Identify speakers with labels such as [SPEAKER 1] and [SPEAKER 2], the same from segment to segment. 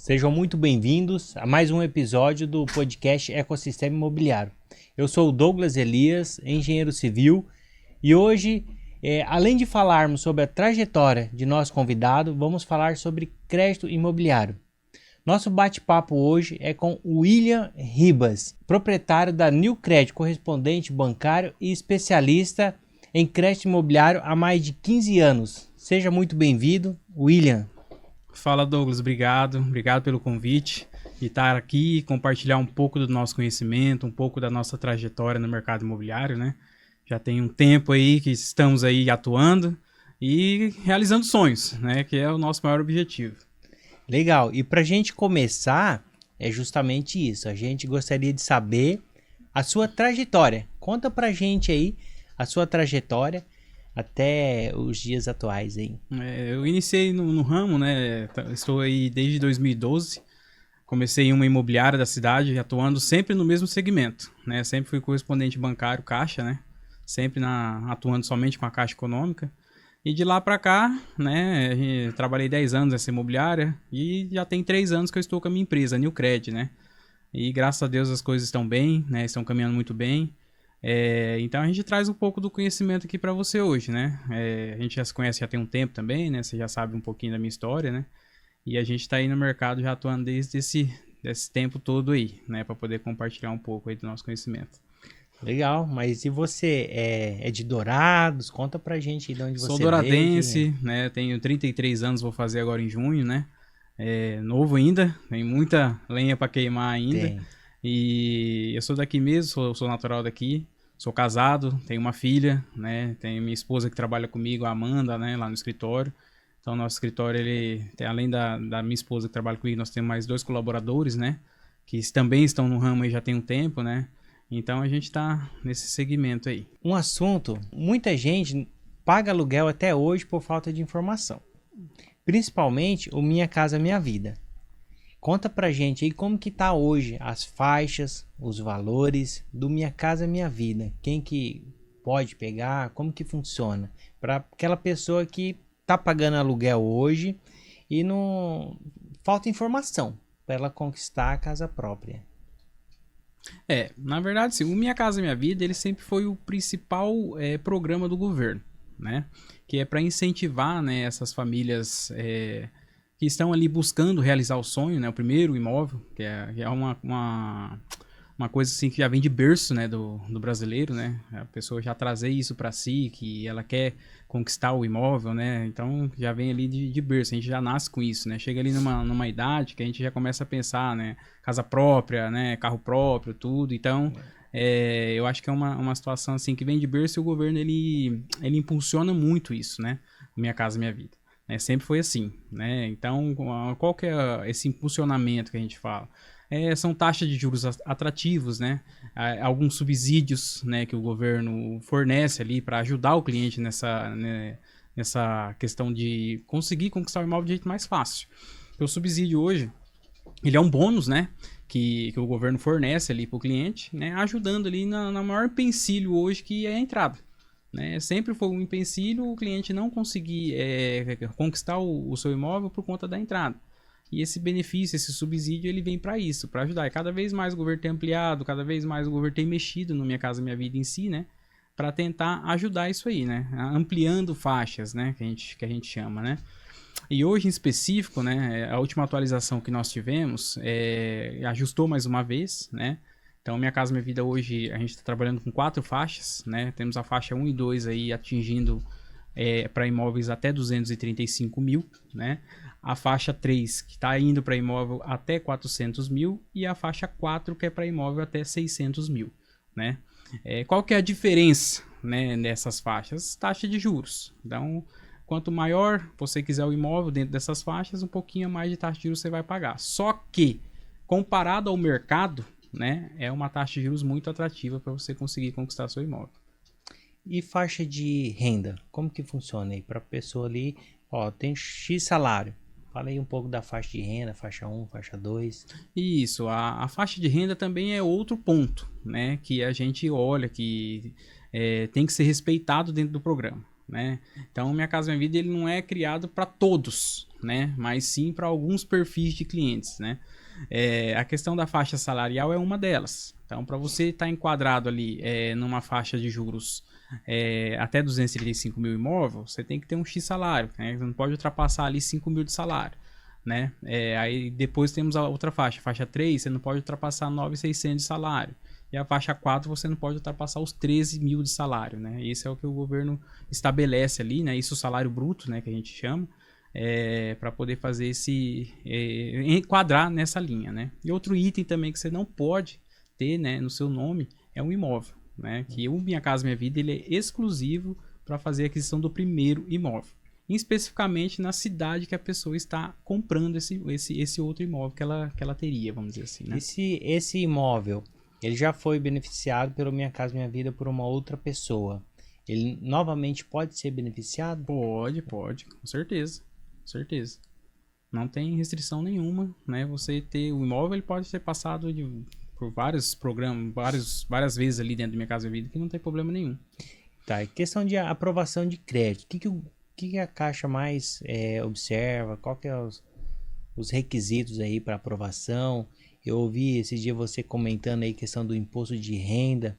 [SPEAKER 1] Sejam muito bem-vindos a mais um episódio do podcast Ecossistema Imobiliário. Eu sou o Douglas Elias, engenheiro civil, e hoje, além de falarmos sobre a trajetória de nosso convidado, vamos falar sobre crédito imobiliário. Nosso bate-papo hoje é com William Ribas, proprietário da Newcred, correspondente bancário e especialista em crédito imobiliário há mais de 15 anos. Seja muito bem-vindo, William.
[SPEAKER 2] Fala, Douglas, obrigado pelo convite e estar aqui e compartilhar um pouco do nosso conhecimento, um pouco da nossa trajetória no mercado imobiliário, né? Já tem um tempo aí que estamos aí atuando e realizando sonhos, né? Que é o nosso maior objetivo.
[SPEAKER 1] Legal, e para a gente começar, é justamente isso, a gente gostaria de saber a sua trajetória. Conta pra gente aí a sua trajetória até os dias atuais aí.
[SPEAKER 2] Eu iniciei no ramo, né? Estou aí desde 2012. Comecei em uma imobiliária da cidade, atuando sempre no mesmo segmento, né? Sempre fui correspondente bancário, caixa, né? Sempre atuando somente com a Caixa Econômica. E de lá para cá, né? Trabalhei 10 anos nessa imobiliária e já tem 3 anos que eu estou com a minha empresa, a Newcred, né? E graças a Deus as coisas estão bem, né? Estão caminhando muito bem. Então a gente traz um pouco do conhecimento aqui para você hoje, né? A gente já se conhece já tem um tempo também, né? Você já sabe um pouquinho da minha história, né? E a gente está aí no mercado já atuando desde esse tempo todo aí, né? Para poder compartilhar um pouco aí do nosso conhecimento.
[SPEAKER 1] Legal, mas e você é de Dourados? Conta pra gente aí de onde
[SPEAKER 2] Sou
[SPEAKER 1] você
[SPEAKER 2] douradense,
[SPEAKER 1] veio.
[SPEAKER 2] né? Tenho 33 anos, vou fazer agora em junho, né? Novo ainda, tem muita lenha para queimar ainda.
[SPEAKER 1] Tem.
[SPEAKER 2] E eu sou daqui mesmo, sou natural daqui. Sou casado, tenho uma filha, né? Tenho minha esposa que trabalha comigo, a Amanda, né? Lá no escritório. Então, nosso escritório, ele tem, além da minha esposa que trabalha comigo, nós temos mais 2 colaboradores, né? Que também estão no ramo aí já tem um tempo, né? Então, a gente está nesse segmento aí.
[SPEAKER 1] Um assunto, muita gente paga aluguel até hoje por falta de informação. Principalmente o Minha Casa Minha Vida. Conta pra gente aí como que tá hoje as faixas, os valores do Minha Casa Minha Vida. Quem que pode pegar, como que funciona? Para aquela pessoa que tá pagando aluguel hoje e não falta informação para ela conquistar a casa própria.
[SPEAKER 2] Na verdade, sim, o Minha Casa Minha Vida, ele sempre foi o principal programa do governo, né? Que é para incentivar, né, essas famílias que estão ali buscando realizar o sonho, né? O primeiro imóvel, que é uma coisa assim que já vem de berço, né, do brasileiro, né? A pessoa já trazer isso para si, que ela quer conquistar o imóvel, né? Então já vem ali de berço, a gente já nasce com isso, né? Chega ali numa idade que a gente já começa a pensar, né? Casa própria, né? Carro próprio, tudo. Então eu acho que é uma situação assim que vem de berço e o governo ele impulsiona muito isso, né? Minha Casa Minha Vida. Sempre foi assim, né? Então, qual que é esse impulsionamento que a gente fala? São taxas de juros atrativos, né? Alguns subsídios, né, que o governo fornece ali para ajudar o cliente nessa questão de conseguir conquistar o imóvel de jeito mais fácil. O subsídio hoje, ele é um bônus, né? Que o governo fornece ali para o cliente, né? Ajudando ali na maior empecilho hoje que é a entrada. Né? Sempre foi um empecilho o cliente não conseguir conquistar o seu imóvel por conta da entrada. E esse benefício, esse subsídio, ele vem para isso, para ajudar. E cada vez mais o governo tem ampliado, cada vez mais o governo tem mexido no Minha Casa Minha Vida em si, né? Para tentar ajudar isso aí, né? Ampliando faixas, né? Que a gente chama, né? E hoje em específico, né? A última atualização que nós tivemos ajustou mais uma vez, né? Então, Minha Casa Minha Vida hoje, a gente está trabalhando com 4 faixas, né? Temos a faixa 1 e 2 aí atingindo para imóveis até 235 mil, né? A faixa 3 que está indo para imóvel até 400 mil e a faixa 4 que é para imóvel até 600 mil, né? Qual que é a diferença, né, nessas faixas? Taxa de juros. Então, quanto maior você quiser o imóvel dentro dessas faixas, um pouquinho mais de taxa de juros você vai pagar. Só que, comparado ao mercado, né, é uma taxa de juros muito atrativa para você conseguir conquistar seu imóvel.
[SPEAKER 1] E faixa de renda, como que funciona aí para a pessoa ali, tem X salário. Fala aí um pouco da faixa de renda, faixa 1, faixa 2.
[SPEAKER 2] Isso, a faixa de renda também é outro ponto, né, que a gente olha que tem que ser respeitado dentro do programa. né? Então, Minha Casa Minha Vida ele não é criado para todos, né? Mas sim para alguns perfis de clientes, né? A questão da faixa salarial é uma delas. Então, para você estar enquadrado ali numa faixa de juros até 235 mil imóvel, você tem que ter um X salário, né? Você não pode ultrapassar ali 5 mil de salário, né? Aí depois temos a outra faixa 3, você não pode ultrapassar 9.600 de salário. E a faixa 4 você não pode ultrapassar os 13 mil de salário, né? Esse é o que o governo estabelece ali, né? Isso é o salário bruto, né? Que a gente chama, para poder fazer enquadrar nessa linha, né? E outro item também que você não pode ter, né, no seu nome é um imóvel, né? Que o Minha Casa Minha Vida ele é exclusivo para fazer a aquisição do primeiro imóvel, especificamente na cidade que a pessoa está comprando esse outro imóvel que ela teria, vamos dizer assim, né?
[SPEAKER 1] Esse imóvel, ele já foi beneficiado pelo Minha Casa Minha Vida por uma outra pessoa. Ele novamente pode ser beneficiado?
[SPEAKER 2] Pode, com certeza, com certeza. Não tem restrição nenhuma, né? Você ter o imóvel, ele pode ser passado por vários programas, várias vezes ali dentro do Minha Casa Minha Vida, que não tem problema nenhum.
[SPEAKER 1] Tá, e questão de aprovação de crédito. O que a Caixa mais observa? Qual que é os requisitos aí para aprovação? Eu ouvi esse dia você comentando aí questão do imposto de renda.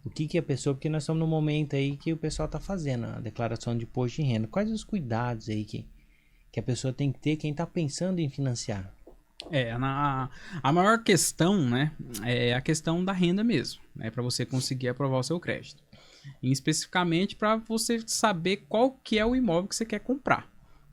[SPEAKER 1] O que a pessoa, porque nós estamos no momento aí que o pessoal está fazendo a declaração de imposto de renda. Quais os cuidados aí que a pessoa tem que ter, quem está pensando em financiar?
[SPEAKER 2] A maior questão, né, é a questão da renda mesmo, né, para você conseguir aprovar o seu crédito. E especificamente para você saber qual que é o imóvel que você quer comprar,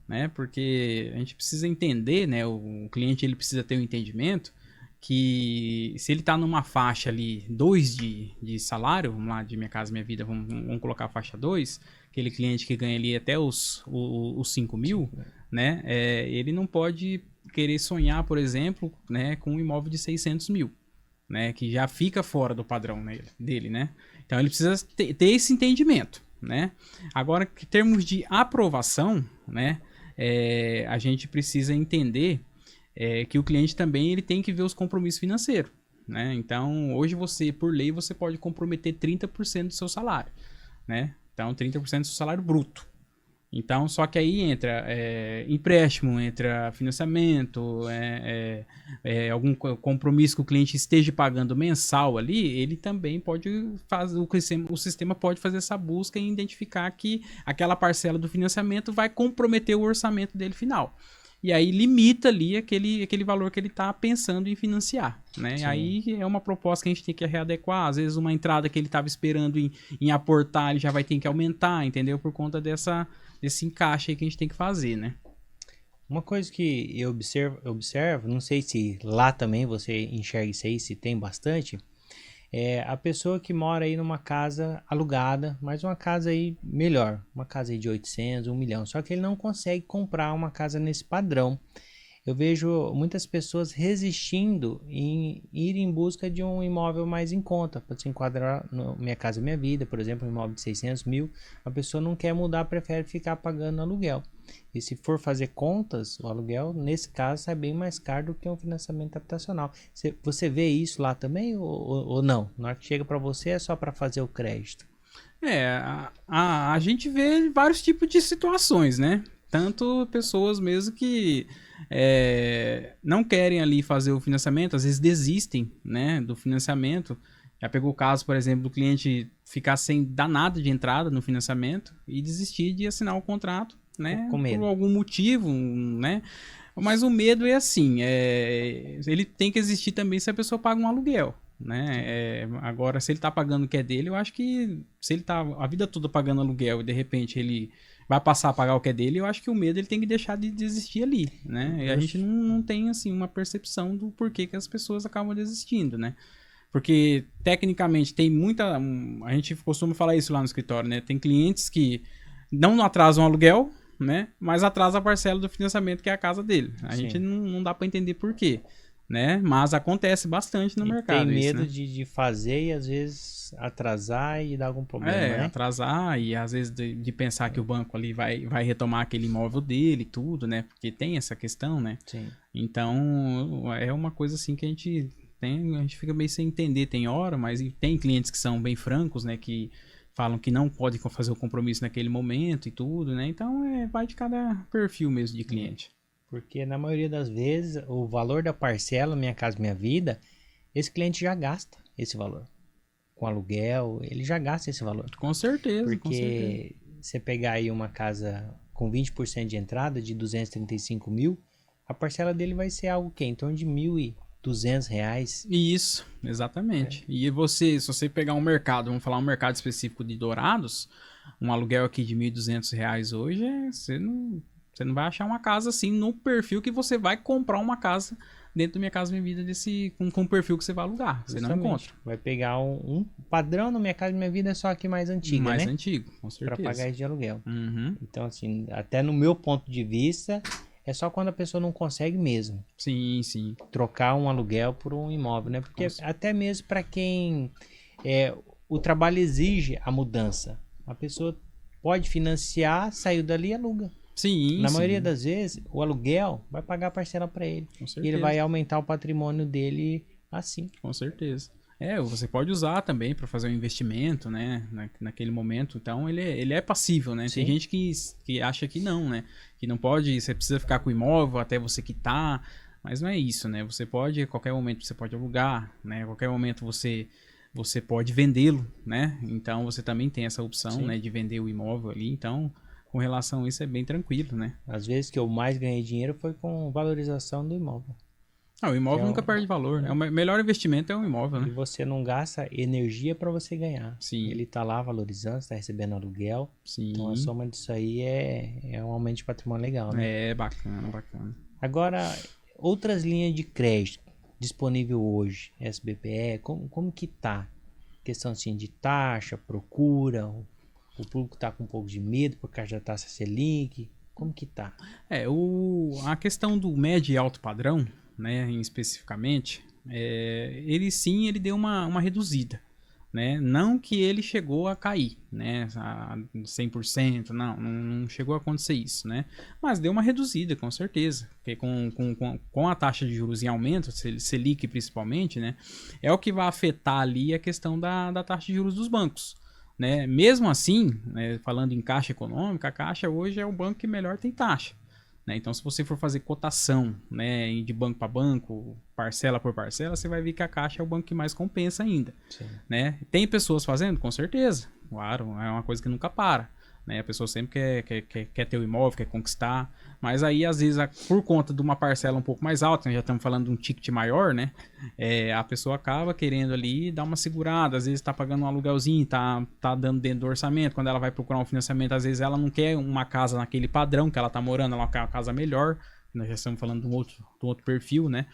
[SPEAKER 2] né, porque a gente precisa entender, né, o cliente ele precisa ter um entendimento que se ele está numa faixa ali 2 de salário, vamos lá, de Minha Casa Minha Vida, vamos colocar a faixa 2, aquele cliente que ganha ali até os 5 mil, né, ele não pode querer sonhar, por exemplo, né, com um imóvel de 600 mil, né, que já fica fora do padrão dele, né? Então ele precisa ter esse entendimento, né? Agora, em termos de aprovação, né, a gente precisa entender que o cliente também ele tem que ver os compromissos financeiros, né? Então, hoje por lei, você pode comprometer 30% do seu salário, né? Então, 30% do seu salário bruto. Então, só que aí entra empréstimo, entra financiamento, algum compromisso que o cliente esteja pagando mensal ali, ele também pode fazer, o sistema pode fazer essa busca e identificar que aquela parcela do financiamento vai comprometer o orçamento dele final. E aí limita ali aquele valor que ele está pensando em financiar, né? Aí é uma proposta que a gente tem que readequar. Às vezes uma entrada que ele estava esperando em aportar, ele já vai ter que aumentar, entendeu? Por conta desse encaixe aí que a gente tem que fazer, né?
[SPEAKER 1] Uma coisa que eu observo, não sei se lá também você enxerga isso aí, se tem bastante, é a pessoa que mora aí numa casa alugada, mas uma casa aí melhor, uma casa aí de 800, 1 milhão, só que ele não consegue comprar uma casa nesse padrão. Eu vejo muitas pessoas resistindo em ir em busca de um imóvel mais em conta, para se enquadrar no Minha Casa Minha Vida, por exemplo, um imóvel de 600 mil, a pessoa não quer mudar, prefere ficar pagando aluguel. E se for fazer contas, o aluguel, nesse caso, sai bem mais caro do que um financiamento habitacional. Você vê isso lá também ou não? Na hora que chega para você é só para fazer o crédito?
[SPEAKER 2] A gente vê vários tipos de situações, né? Tanto pessoas mesmo que não querem ali fazer o financiamento, às vezes desistem, né, do financiamento. Já pegou o caso, por exemplo, do cliente ficar sem dar nada de entrada no financiamento e desistir de assinar o contrato, né, por algum motivo, né? Mas o medo é assim, ele tem que existir também se a pessoa paga um aluguel, né? Agora, se ele tá pagando o que é dele, eu acho que se ele tá a vida toda pagando aluguel e de repente ele vai passar a pagar o que é dele, eu acho que o medo ele tem que deixar de existir ali, né? E a gente não tem, assim, uma percepção do porquê que as pessoas acabam desistindo, né? Porque, tecnicamente, tem muita... A gente costuma falar isso lá no escritório, né? Tem clientes que não atrasam o aluguel, né? Mas atrasa a parcela do financiamento, que é a casa dele. A gente não dá para entender por quê, né? Mas acontece bastante no mercado.
[SPEAKER 1] Tem medo,
[SPEAKER 2] né?
[SPEAKER 1] de fazer e às vezes atrasar e dar algum problema, né?
[SPEAKER 2] Atrasar e às vezes de pensar que o banco ali vai retomar aquele imóvel dele e tudo, né? Porque tem essa questão, né?
[SPEAKER 1] Sim.
[SPEAKER 2] Então, é uma coisa assim que a gente fica meio sem entender, tem hora, mas tem clientes que são bem francos, né? Que falam que não pode fazer o compromisso naquele momento e tudo, né? Então, vai de cada perfil mesmo de cliente.
[SPEAKER 1] Porque na maioria das vezes, o valor da parcela Minha Casa Minha Vida, esse cliente já gasta esse valor. Com aluguel, ele já gasta esse valor.
[SPEAKER 2] Com certeza,
[SPEAKER 1] Porque
[SPEAKER 2] com certeza.
[SPEAKER 1] você pegar aí uma casa com 20% de entrada, de 235 mil, a parcela dele vai ser algo que? Em torno de R$ 1.200.
[SPEAKER 2] Isso, exatamente. E você, se você pegar um mercado, vamos falar um mercado específico de Dourados, um aluguel aqui de R$ 1.200 hoje, você não vai achar uma casa assim no perfil que você vai comprar uma casa dentro do Minha Casa Minha Vida com o perfil que você vai alugar. Você não encontra.
[SPEAKER 1] Vai pegar um padrão no Minha Casa Minha Vida, é só aqui mais antigo,
[SPEAKER 2] mais
[SPEAKER 1] né?
[SPEAKER 2] antigo, com certeza.
[SPEAKER 1] Para pagar isso de aluguel.
[SPEAKER 2] Uhum.
[SPEAKER 1] Então, assim, até no meu ponto de vista, é só quando a pessoa não consegue mesmo
[SPEAKER 2] Sim.
[SPEAKER 1] trocar um aluguel por um imóvel, né? Porque até mesmo para quem o trabalho exige a mudança. A pessoa pode financiar, saiu dali e aluga.
[SPEAKER 2] Sim,
[SPEAKER 1] Na maioria das vezes, o aluguel vai pagar a parcela para ele.
[SPEAKER 2] Com
[SPEAKER 1] E
[SPEAKER 2] certeza.
[SPEAKER 1] ele vai aumentar o patrimônio dele assim.
[SPEAKER 2] Com certeza. Você pode usar também para fazer um investimento, né? Naquele momento. Então, ele é passível, né?
[SPEAKER 1] Sim.
[SPEAKER 2] Tem gente que acha que não, né? Que não pode, você precisa ficar com o imóvel até você quitar. Mas não é isso, né? Você pode, a qualquer momento, você pode alugar, né? A qualquer momento você pode vendê-lo, né? Então, você também tem essa opção, né? De vender o imóvel ali. Então, com relação a isso, é bem tranquilo, né?
[SPEAKER 1] Às vezes que eu mais ganhei dinheiro foi com valorização do imóvel.
[SPEAKER 2] O imóvel nunca perde valor, né? O melhor investimento é um imóvel, né?
[SPEAKER 1] E você não gasta energia para você ganhar.
[SPEAKER 2] Sim.
[SPEAKER 1] Ele tá lá valorizando, está recebendo aluguel.
[SPEAKER 2] Sim.
[SPEAKER 1] Então a soma disso aí é um aumento de patrimônio legal, né?
[SPEAKER 2] É bacana.
[SPEAKER 1] Agora, outras linhas de crédito disponível hoje, SBPE, como que tá? Questão assim de taxa, procura, o público tá com um pouco de medo por causa da taxa Selic, como que tá?
[SPEAKER 2] A questão do médio e alto padrão, né, especificamente, ele deu uma reduzida, né? Não que ele chegou a cair, né, a 100%, não chegou a acontecer isso, né? Mas deu uma reduzida, com certeza, porque com a taxa de juros em aumento, Selic principalmente, né, é o que vai afetar ali a questão da taxa de juros dos bancos, né? Mesmo assim, né, falando em Caixa Econômica, a Caixa hoje é o banco que melhor tem taxa. Né? Então, se você for fazer cotação, né, de banco para banco, parcela por parcela, você vai ver que a Caixa é o banco que mais compensa ainda. Né? Tem pessoas fazendo? Com certeza. Claro, é uma coisa que nunca para. Né? A pessoa sempre quer ter o imóvel, quer conquistar. Mas aí, às vezes, por conta de uma parcela um pouco mais alta, já estamos falando de um ticket maior, né? A pessoa acaba querendo ali dar uma segurada. Às vezes está pagando um aluguelzinho, tá dando dentro do orçamento. Quando ela vai procurar um financiamento, às vezes ela não quer uma casa naquele padrão que ela está morando, ela quer uma casa melhor. Nós já estamos falando de um outro perfil, né?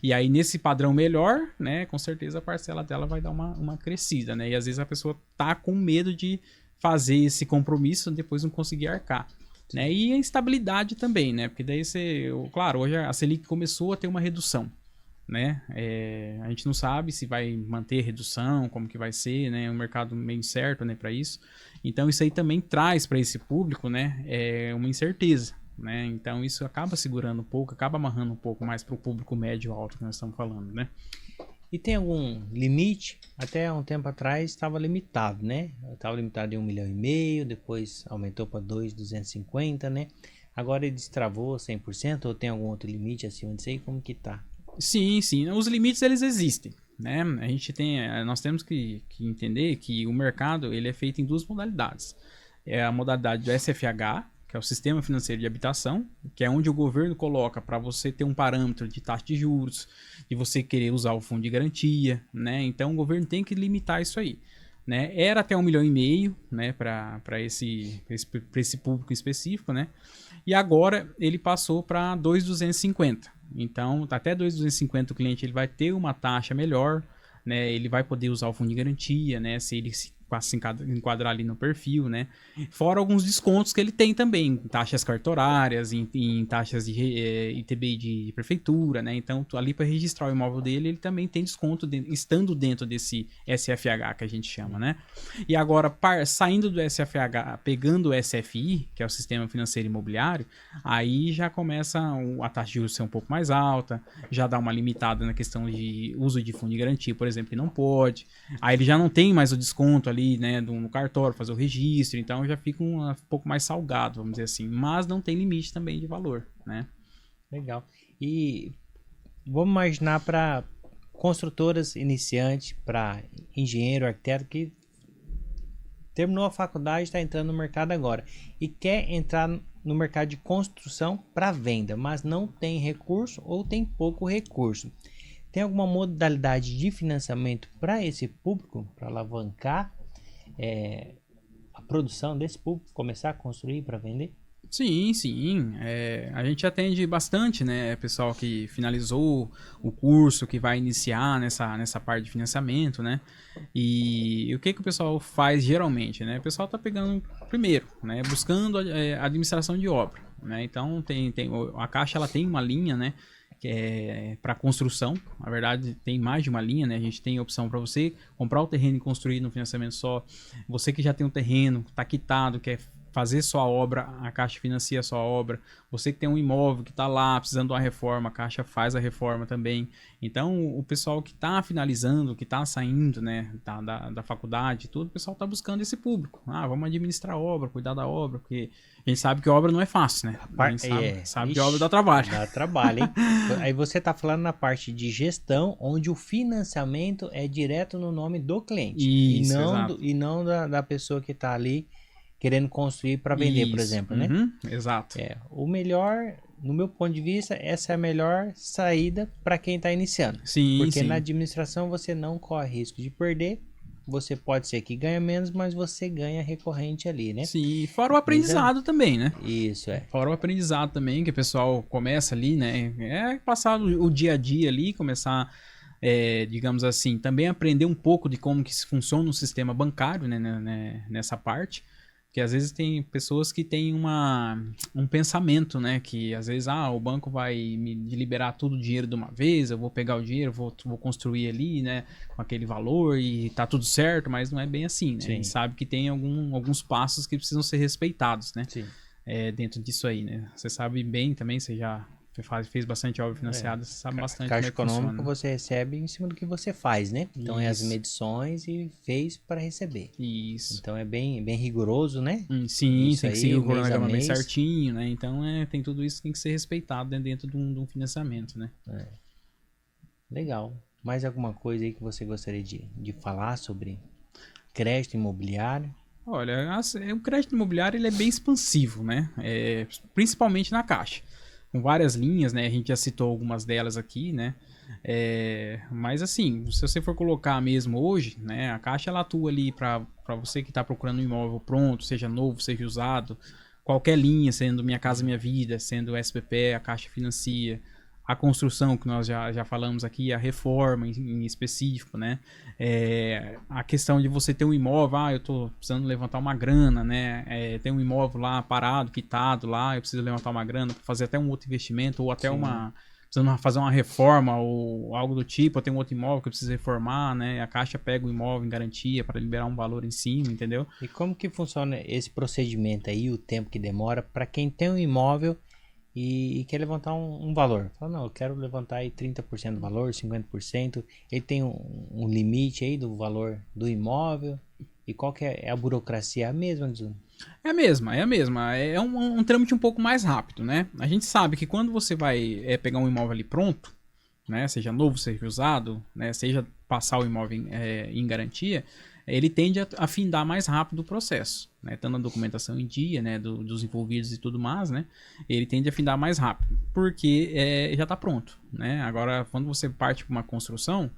[SPEAKER 2] E aí, nesse padrão melhor, né? Com certeza a parcela dela vai dar uma crescida, né? E às vezes a pessoa tá com medo de fazer esse compromisso, depois não conseguir arcar. Né? E a instabilidade também, né? Porque daí claro, hoje a Selic começou a ter uma redução, né? A gente não sabe se vai manter redução, como que vai ser, né? Um mercado meio incerto, né, para isso. Então isso aí também traz para esse público, né, uma incerteza, né? Então isso acaba segurando um pouco, acaba amarrando um pouco mais para o público médio alto que nós estamos falando, né?
[SPEAKER 1] E tem algum limite? Até um tempo atrás estava limitado, né? Estava limitado em 1,5 milhão, depois aumentou para 250, né? Agora ele destravou 100% ou tem algum outro limite acima disso aí? Como que tá?
[SPEAKER 2] Sim. Os limites, eles existem, né? Nós temos que entender que o mercado, ele é feito em duas modalidades. É a modalidade do SFH, que é o Sistema Financeiro de Habitação, que é onde o governo coloca para você ter um parâmetro de taxa de juros, de você querer usar o fundo de garantia, né? Então o governo tem que limitar isso aí. Né? Era até 1,5 milhão, né, para esse público específico, né? E agora ele passou para 2,250. Então, até 2,250 o cliente ele vai ter uma taxa melhor, né? Ele vai poder usar o fundo de garantia, né? Se ele se enquadrar ali no perfil, né? Fora alguns descontos que ele tem também, em taxas cartorárias, em taxas de ITBI de prefeitura, né? Então, ali para registrar o imóvel dele, ele também tem desconto estando dentro desse SFH que a gente chama, né? E agora, saindo do SFH, pegando o SFI, que é o Sistema Financeiro Imobiliário, aí já começa a taxa de juros ser um pouco mais alta, já dá uma limitada na questão de uso de fundo de garantia, por exemplo, que não pode. Aí ele já não tem mais o desconto ali ali, né, no cartório, fazer o registro, então já fica um pouco mais salgado, vamos dizer assim, mas não tem limite também de valor, né?
[SPEAKER 1] Legal. E vamos imaginar para construtoras iniciantes, para engenheiro, arquiteto que terminou a faculdade, está entrando no mercado agora e quer entrar no mercado de construção para venda, mas não tem recurso ou tem pouco recurso. Tem alguma modalidade de financiamento para esse público, para alavancar a produção desse público, começar a construir para vender?
[SPEAKER 2] Sim, sim. A gente atende bastante, né? Pessoal que finalizou o curso, que vai iniciar nessa parte de financiamento, né? E o que o pessoal faz geralmente, né? O pessoal tá pegando primeiro, né? Buscando administração de obra, né? Então a Caixa ela tem uma linha, né? Que é para construção. Na verdade, tem mais de uma linha, né? A gente tem a opção para você comprar o terreno e construir no financiamento só. Você que já tem um terreno, está quitado, quer fazer sua obra, a Caixa financia a sua obra. Você que tem um imóvel que está lá precisando de uma reforma, a Caixa faz a reforma também. Então, o pessoal que está finalizando, que está saindo, né, da faculdade, tudo, o pessoal está buscando esse público. Vamos administrar a obra, cuidar da obra, porque a gente sabe que a obra não é fácil, né? A gente sabe que a obra dá trabalho.
[SPEAKER 1] Dá trabalho, hein? Aí você está falando na parte de gestão, onde o financiamento é direto no nome do cliente.
[SPEAKER 2] Isso,
[SPEAKER 1] e não da pessoa que está ali querendo construir para vender, por exemplo, né?
[SPEAKER 2] Exato.
[SPEAKER 1] O melhor, no meu ponto de vista, essa é a melhor saída para quem está iniciando.
[SPEAKER 2] Sim,
[SPEAKER 1] porque
[SPEAKER 2] sim.
[SPEAKER 1] na administração você não corre risco de perder. Você pode ser que ganha menos, mas você ganha recorrente ali, né?
[SPEAKER 2] Sim, fora o aprendizado também, né?
[SPEAKER 1] Isso,
[SPEAKER 2] Fora o aprendizado também, que o pessoal começa ali, né? Passar o dia a dia ali, começar, digamos assim, também aprender um pouco de como que funciona o sistema bancário, né? Nessa parte. Porque às vezes tem pessoas que têm um pensamento, né? Que às vezes, o banco vai me liberar todo o dinheiro de uma vez, eu vou pegar o dinheiro, vou construir ali, né? Com aquele valor e tá tudo certo, mas não é bem assim, né?
[SPEAKER 1] Sim.
[SPEAKER 2] A gente sabe que tem alguns passos que precisam ser respeitados, né?
[SPEAKER 1] Sim.
[SPEAKER 2] Dentro disso aí, né? Você sabe bem também, você já fez bastante obra financiada, você sabe bastante
[SPEAKER 1] Caixa
[SPEAKER 2] como é que
[SPEAKER 1] econômica
[SPEAKER 2] funciona.
[SPEAKER 1] você recebe em cima do que você faz, né? Então é as
[SPEAKER 2] Isso.
[SPEAKER 1] medições e fez para receber.
[SPEAKER 2] Isso.
[SPEAKER 1] Então é bem rigoroso, né?
[SPEAKER 2] Sim,
[SPEAKER 1] Isso
[SPEAKER 2] tem que
[SPEAKER 1] aí,
[SPEAKER 2] seguir o
[SPEAKER 1] mês a
[SPEAKER 2] cronograma bem
[SPEAKER 1] mês.
[SPEAKER 2] certinho, né? Então tem tudo isso que tem que ser respeitado dentro de um financiamento, né?
[SPEAKER 1] Legal. Mais alguma coisa aí que você gostaria de falar sobre crédito imobiliário?
[SPEAKER 2] Olha, o crédito imobiliário ele é bem expansivo, né? Principalmente na Caixa. Com várias linhas, né? A gente já citou algumas delas aqui, né? Mas assim, se você for colocar mesmo hoje, né? A Caixa ela atua ali para você que está procurando um imóvel pronto, seja novo, seja usado, qualquer linha, sendo Minha Casa Minha Vida, sendo o SPP, a Caixa financia. A construção, que nós já falamos aqui, a reforma em específico, né? A questão de você ter um imóvel, eu estou precisando levantar uma grana, né? Tem um imóvel lá parado, quitado lá, eu preciso levantar uma grana para fazer até um outro investimento, ou até precisando fazer uma reforma ou algo do tipo, eu tenho um outro imóvel que eu preciso reformar, né? A Caixa pega o imóvel em garantia para liberar um valor em cima, entendeu?
[SPEAKER 1] E como que funciona esse procedimento aí, o tempo que demora para quem tem um imóvel e quer levantar um valor? Fala, não, eu quero levantar aí 30% do valor, 50%. Ele tem um limite aí do valor do imóvel? E qual que é a burocracia? A mesma?
[SPEAKER 2] É a mesma. É um trâmite um pouco mais rápido, né? A gente sabe que quando você vai pegar um imóvel ali pronto, né? Seja novo, seja usado, né? Seja passar o imóvel em garantia, ele tende a findar mais rápido o processo, né? Estando a documentação em dia, né? Dos envolvidos e tudo mais, né? Ele tende a findar mais rápido, porque já está pronto, né? Agora, quando você parte para uma construção,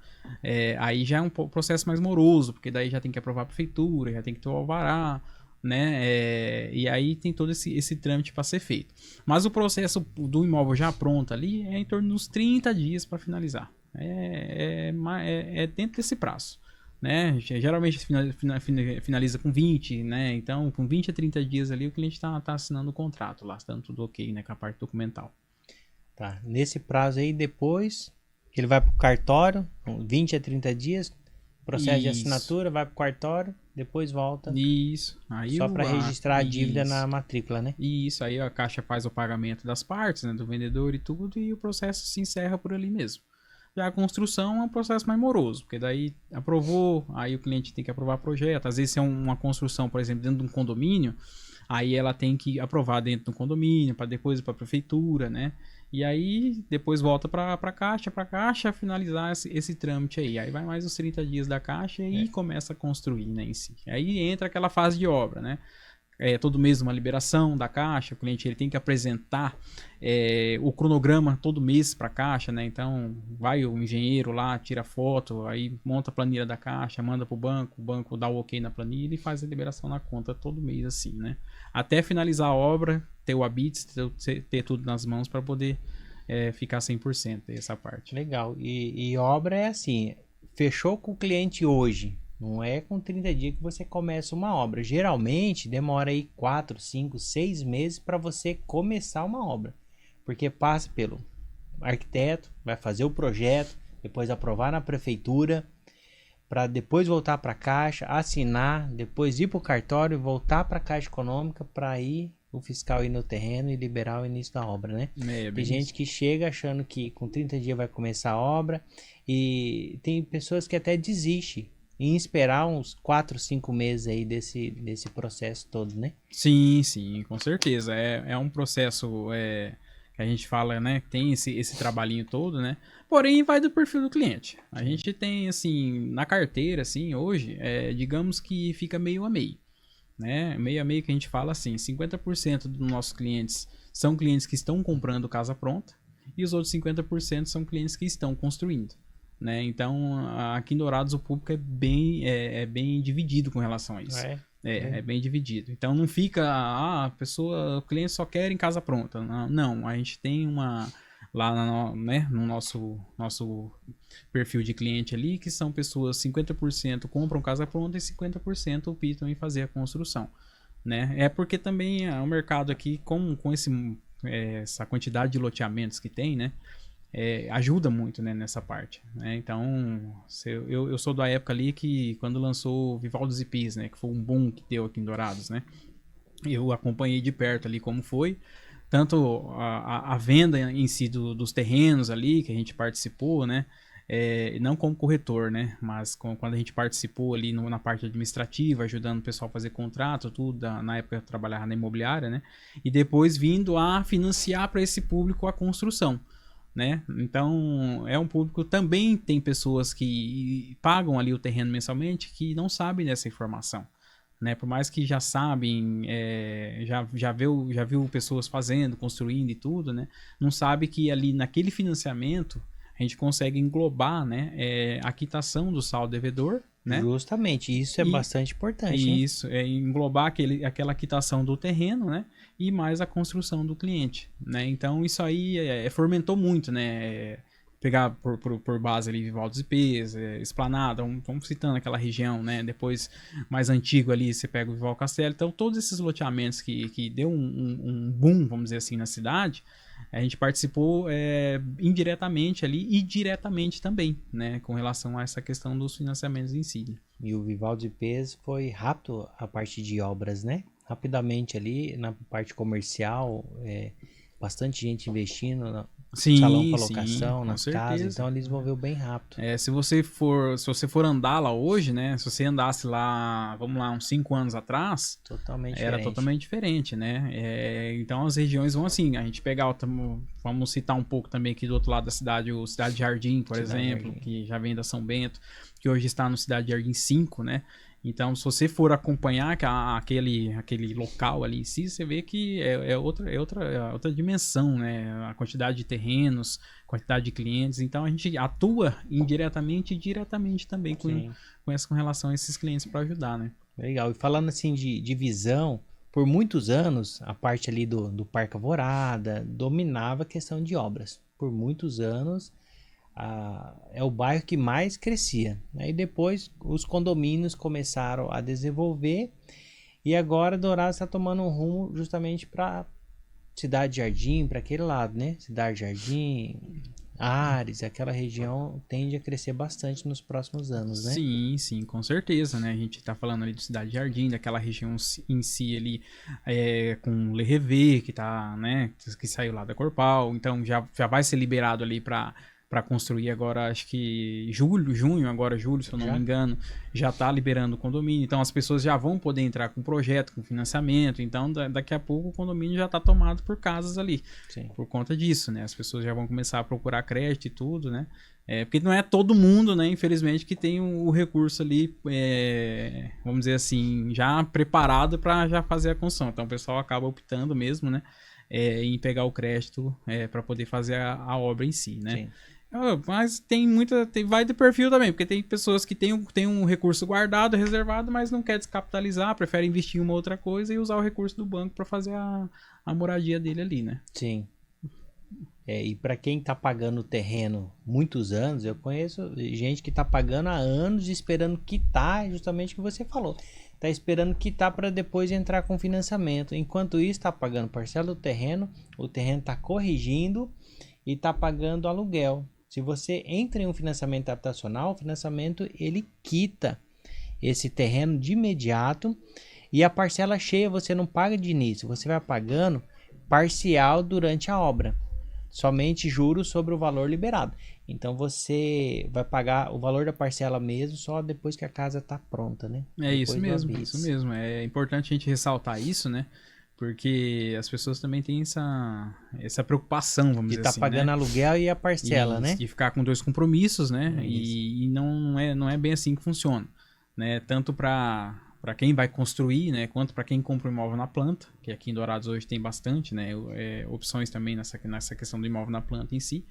[SPEAKER 2] aí já é um processo mais moroso, porque daí já tem que aprovar a prefeitura, já tem que ter o alvará, né? E aí tem todo esse trâmite para ser feito. Mas o processo do imóvel já pronto ali é em torno de uns 30 dias para finalizar. É dentro desse prazo, né? Geralmente finaliza com 20, né? Então, com 20 a 30 dias ali, o cliente tá assinando o contrato lá, estando tudo ok, né? Com a parte documental.
[SPEAKER 1] Tá. Nesse prazo aí, depois que ele vai pro cartório, 20 a 30 dias, processo de assinatura, vai pro cartório, depois volta.
[SPEAKER 2] Isso. Aí
[SPEAKER 1] só para registrar a dívida na matrícula, né?
[SPEAKER 2] Isso. Aí a Caixa faz o pagamento das partes, né? Do vendedor e tudo, e o processo se encerra por ali mesmo. Já a construção é um processo mais moroso, porque daí aprovou, aí o cliente tem que aprovar o projeto. Às vezes é uma construção, por exemplo, dentro de um condomínio, aí ela tem que aprovar dentro do condomínio, para depois ir para a prefeitura, né? E aí depois volta para a caixa finalizar esse trâmite aí. Aí vai mais os 30 dias da caixa e começa a construir, né, em si. Aí entra aquela fase de obra, né? Todo mês uma liberação da caixa, o cliente ele tem que apresentar o cronograma todo mês para a caixa, né? Então vai o engenheiro lá, tira foto, aí monta a planilha da caixa, manda para o banco dá o ok na planilha e faz a liberação na conta todo mês assim, né? Até finalizar a obra, ter o habite, ter tudo nas mãos para poder ficar 100% essa parte.
[SPEAKER 1] Legal. E obra é assim, fechou com o cliente hoje. Não é com 30 dias que você começa uma obra. Geralmente demora aí 4, 5, 6 meses para você começar uma obra. Porque passa pelo arquiteto, vai fazer o projeto, depois aprovar na prefeitura, para depois voltar para a caixa, assinar, depois ir para o cartório, voltar para a Caixa Econômica para ir o fiscal ir no terreno e liberar o início da obra, né? Tem gente que chega achando que com 30 dias vai começar a obra e tem pessoas que até desistem em esperar uns 4, 5 meses aí desse processo todo, né?
[SPEAKER 2] Sim, sim, com certeza. É um processo que a gente fala, né? Que tem esse trabalhinho todo, né? Porém, vai do perfil do cliente. A gente tem, assim, na carteira, assim, hoje, digamos que fica meio a meio, né? Meio a meio que a gente fala assim, 50% dos nossos clientes são clientes que estão comprando casa pronta e os outros 50% são clientes que estão construindo. Né? Então, aqui em Dourados o público é bem dividido com relação a isso. É bem dividido. Então, não fica, o cliente só quer em casa pronta. Não, a gente tem lá né, no nosso perfil de cliente ali, que são pessoas, 50% compram casa pronta e 50% optam em fazer a construção. Né? É porque também o mercado aqui, com essa quantidade de loteamentos que tem, né? Ajuda muito, né, nessa parte, né? Então eu sou da época ali que quando lançou Vivaldos IPs, né, que foi um boom que deu aqui em Dourados, né, eu acompanhei de perto ali como foi, tanto a venda em si dos terrenos ali que a gente participou, né, não como corretor, né, mas quando a gente participou ali na parte administrativa, ajudando o pessoal a fazer contrato, tudo, na época eu trabalhava na imobiliária, né, e depois vindo a financiar para esse público a construção. Né? Então é um público, também tem pessoas que pagam ali o terreno mensalmente que não sabem dessa informação, né? Por mais que já sabem, já viu pessoas fazendo, construindo e tudo, né? Não sabe que ali naquele financiamento a gente consegue englobar, né, a quitação do saldo devedor, né?
[SPEAKER 1] Justamente, isso é bastante importante.
[SPEAKER 2] Isso, englobar aquela quitação do terreno, né? E mais a construção do cliente, né? Então isso aí fomentou muito, né? Pegar por base ali Vivaldos IPs, Esplanada, vamos citando aquela região, né? Depois, mais antigo ali, você pega o Vival Castelo. Então todos esses loteamentos que deu um boom, vamos dizer assim, na cidade, a gente participou indiretamente ali e diretamente também, né? Com relação a essa questão dos financiamentos em si.
[SPEAKER 1] E o Vivaldo IPs foi rápido a parte de obras, né? Rapidamente ali na parte comercial, bastante gente investindo no salão para locação, nas casas, então ele desenvolveu bem rápido.
[SPEAKER 2] Se você for andar lá hoje, né? Se você andasse lá, vamos lá, uns 5 anos atrás, era totalmente diferente, né? Então as regiões vão assim, a gente pegar, vamos citar um pouco também aqui do outro lado da cidade, o Cidade Jardim, por exemplo, que já vem da São Bento, que hoje está no Cidade Jardim 5, né? Então, se você for acompanhar aquele local ali em si, você vê que é outra dimensão, né? A quantidade de terrenos, quantidade de clientes. Então, a gente atua indiretamente e diretamente também com relação a esses clientes para ajudar, né?
[SPEAKER 1] Legal. E falando assim de visão, por muitos anos, a parte ali do Parque Alvorada dominava a questão de obras. Por muitos anos, é o bairro que mais crescia. Aí depois os condomínios começaram a desenvolver e agora Dourados está tomando um rumo justamente para Cidade Jardim, para aquele lado, né? Cidade Jardim, Ares, aquela região tende a crescer bastante nos próximos anos, né?
[SPEAKER 2] Sim, sim, com certeza, né? A gente está falando ali de Cidade Jardim, daquela região em si ali, com Le Revé, que tá, né? Que saiu lá da Corpal, então já vai ser liberado ali para para construir agora, acho que julho, se eu não me engano, já está liberando o condomínio. Então as pessoas já vão poder entrar com projeto, com financiamento. Então daqui a pouco o condomínio já está tomado por casas ali.
[SPEAKER 1] Sim.
[SPEAKER 2] Por conta disso, né? As pessoas já vão começar a procurar crédito e tudo, né? Porque não é todo mundo, né, infelizmente, que tem o recurso ali, vamos dizer assim, já preparado para já fazer a construção. Então o pessoal acaba optando mesmo, né, em pegar o crédito para poder fazer a obra em si, né? Sim. Mas vai do perfil também, porque tem pessoas que têm um recurso guardado, reservado, mas não quer descapitalizar, prefere investir em uma outra coisa e usar o recurso do banco para fazer a moradia dele ali, né?
[SPEAKER 1] Sim. E para quem está pagando o terreno muitos anos, eu conheço gente que está pagando há anos esperando quitar, justamente o que você falou. Está esperando quitar para depois entrar com financiamento. Enquanto isso, está pagando parcela do terreno, o terreno está corrigindo e está pagando aluguel. Se você entra em um financiamento habitacional, o financiamento ele quita esse terreno de imediato e a parcela cheia você não paga de início, você vai pagando parcial durante a obra. Somente juros sobre o valor liberado. Então você vai pagar o valor da parcela mesmo só depois que a casa está pronta, né?
[SPEAKER 2] Isso mesmo. É importante a gente ressaltar isso, né? Porque as pessoas também têm essa preocupação, vamos dizer assim,
[SPEAKER 1] de tá pagando aluguel e a parcela, né?
[SPEAKER 2] E ficar com 2 compromissos, né? E não é bem assim que funciona, né? Tanto para quem vai construir, né, quanto para quem compra um imóvel na planta, que aqui em Dourados hoje tem bastante, né, opções também nessa questão do imóvel na planta em si,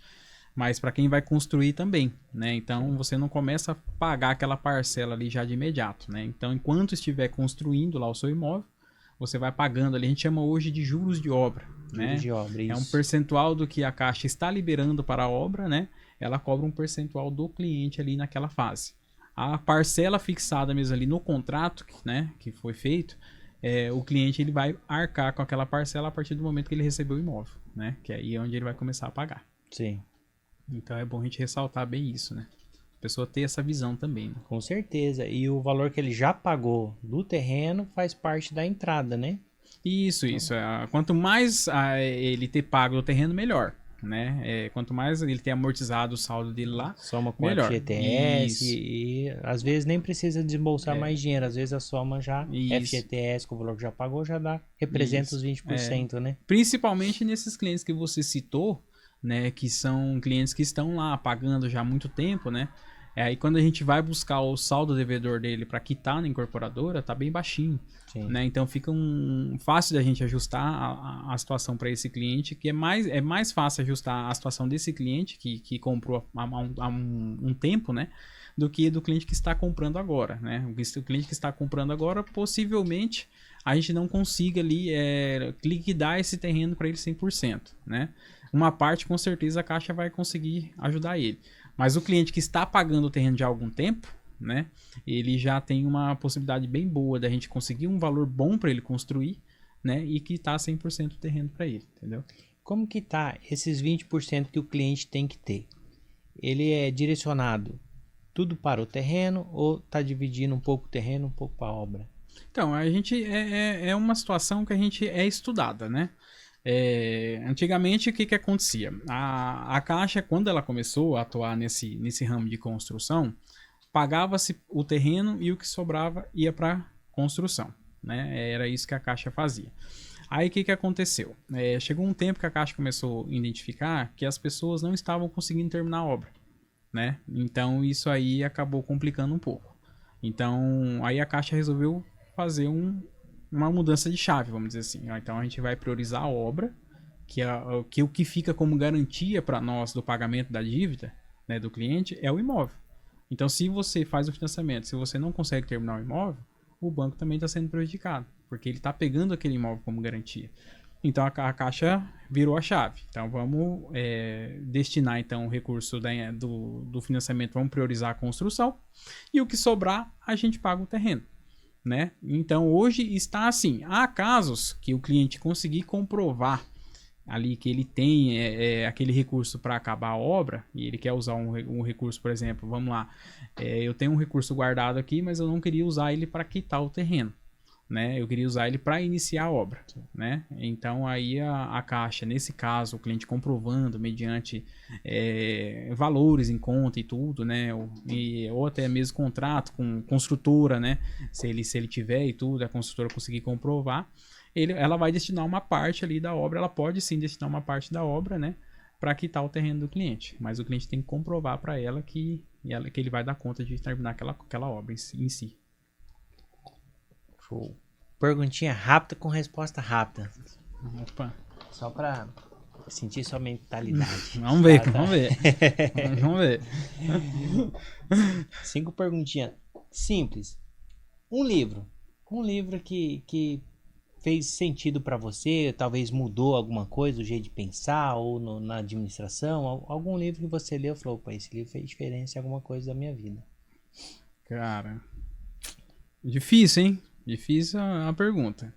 [SPEAKER 2] mas para quem vai construir também, né, então você não começa a pagar aquela parcela ali já de imediato, né, então enquanto estiver construindo lá o seu imóvel, você vai pagando ali, a gente chama hoje de juros de obra, né,
[SPEAKER 1] de obra, isso.
[SPEAKER 2] É um percentual do que a Caixa está liberando para a obra, né, ela cobra um percentual do cliente ali naquela fase. A parcela fixada mesmo ali no contrato, né, que foi feito, o cliente ele vai arcar com aquela parcela a partir do momento que ele recebeu o imóvel, né, que aí é onde ele vai começar a pagar.
[SPEAKER 1] Sim.
[SPEAKER 2] Então é bom a gente ressaltar bem isso, né, a pessoa ter essa visão também. Né?
[SPEAKER 1] Com certeza, e o valor que ele já pagou do terreno faz parte da entrada, né?
[SPEAKER 2] Isso. Quanto mais ele ter pago do terreno, melhor. Né? Quanto mais ele ter amortizado o saldo dele lá,
[SPEAKER 1] soma com
[SPEAKER 2] melhor.
[SPEAKER 1] FGTS e às vezes nem precisa desembolsar mais dinheiro, às vezes a soma já FGTS com o valor que já pagou representa os 20%, né?
[SPEAKER 2] Principalmente nesses clientes que você citou, né, que são clientes que estão lá pagando já há muito tempo, né? Aí quando a gente vai buscar o saldo devedor dele para quitar na incorporadora, tá bem baixinho, né? Então fica fácil da gente ajustar a situação para esse cliente, que é mais fácil ajustar a situação desse cliente que comprou há um tempo, né? Do que do cliente que está comprando agora, né? O cliente que está comprando agora, possivelmente a gente não consiga ali liquidar esse terreno para ele 100%, né? Uma parte com certeza a Caixa vai conseguir ajudar ele. Mas o cliente que está pagando o terreno já há algum tempo, né, ele já tem uma possibilidade bem boa da gente conseguir um valor bom para ele construir, né, e quitar 100% do terreno para ele, entendeu?
[SPEAKER 1] Como que tá esses 20% que o cliente tem que ter? Ele é direcionado tudo para o terreno ou está dividindo um pouco o terreno, um pouco para a obra?
[SPEAKER 2] Então, a gente é uma situação que a gente estudada, né? Antigamente o que acontecia? A Caixa, quando ela começou a atuar nesse ramo de construção, pagava-se o terreno e o que sobrava ia para construção, né? Era isso que a Caixa fazia. Aí o que aconteceu? Chegou um tempo que a Caixa começou a identificar que as pessoas não estavam conseguindo terminar a obra, né? Então isso aí acabou complicando um pouco. Então aí a Caixa resolveu fazer uma mudança de chave, vamos dizer assim. Então a gente vai priorizar a obra, que o que fica como garantia para nós do pagamento da dívida, né, do cliente, é o imóvel. Então se você faz o financiamento, se você não consegue terminar o imóvel, o banco também está sendo prejudicado, porque ele está pegando aquele imóvel como garantia. Então a Caixa virou a chave. Então vamos destinar então o recurso do financiamento, vamos priorizar a construção, e o que sobrar a gente paga o terreno. Né? Então hoje está assim. Há casos que o cliente conseguir comprovar ali que ele tem aquele recurso para acabar a obra e ele quer usar um recurso, por exemplo, vamos lá, eu tenho um recurso guardado aqui, mas eu não queria usar ele para quitar o terreno, né? Eu queria usar ele para iniciar a obra, né? Então aí a Caixa, nesse caso, o cliente comprovando mediante valores em conta e tudo, né? Ou até mesmo contrato com construtora, né? Se ele tiver e tudo, a construtora conseguir comprovar, ela vai destinar uma parte ali da obra, ela pode sim destinar uma parte da obra, né? Para quitar o terreno do cliente, mas o cliente tem que comprovar para ela que ele vai dar conta de terminar aquela obra em si.
[SPEAKER 1] Show. Perguntinha rápida com resposta rápida.
[SPEAKER 2] Opa.
[SPEAKER 1] Só pra sentir sua mentalidade.
[SPEAKER 2] Vamos ver, vamos ver. Vamos ver.
[SPEAKER 1] 5 perguntinhas simples. Um livro que fez sentido pra você, talvez mudou alguma coisa, o jeito de pensar, ou na administração, algum livro que você leu e falou, pô, esse livro fez diferença em alguma coisa da minha vida.
[SPEAKER 2] Cara, difícil, hein? Difícil a pergunta.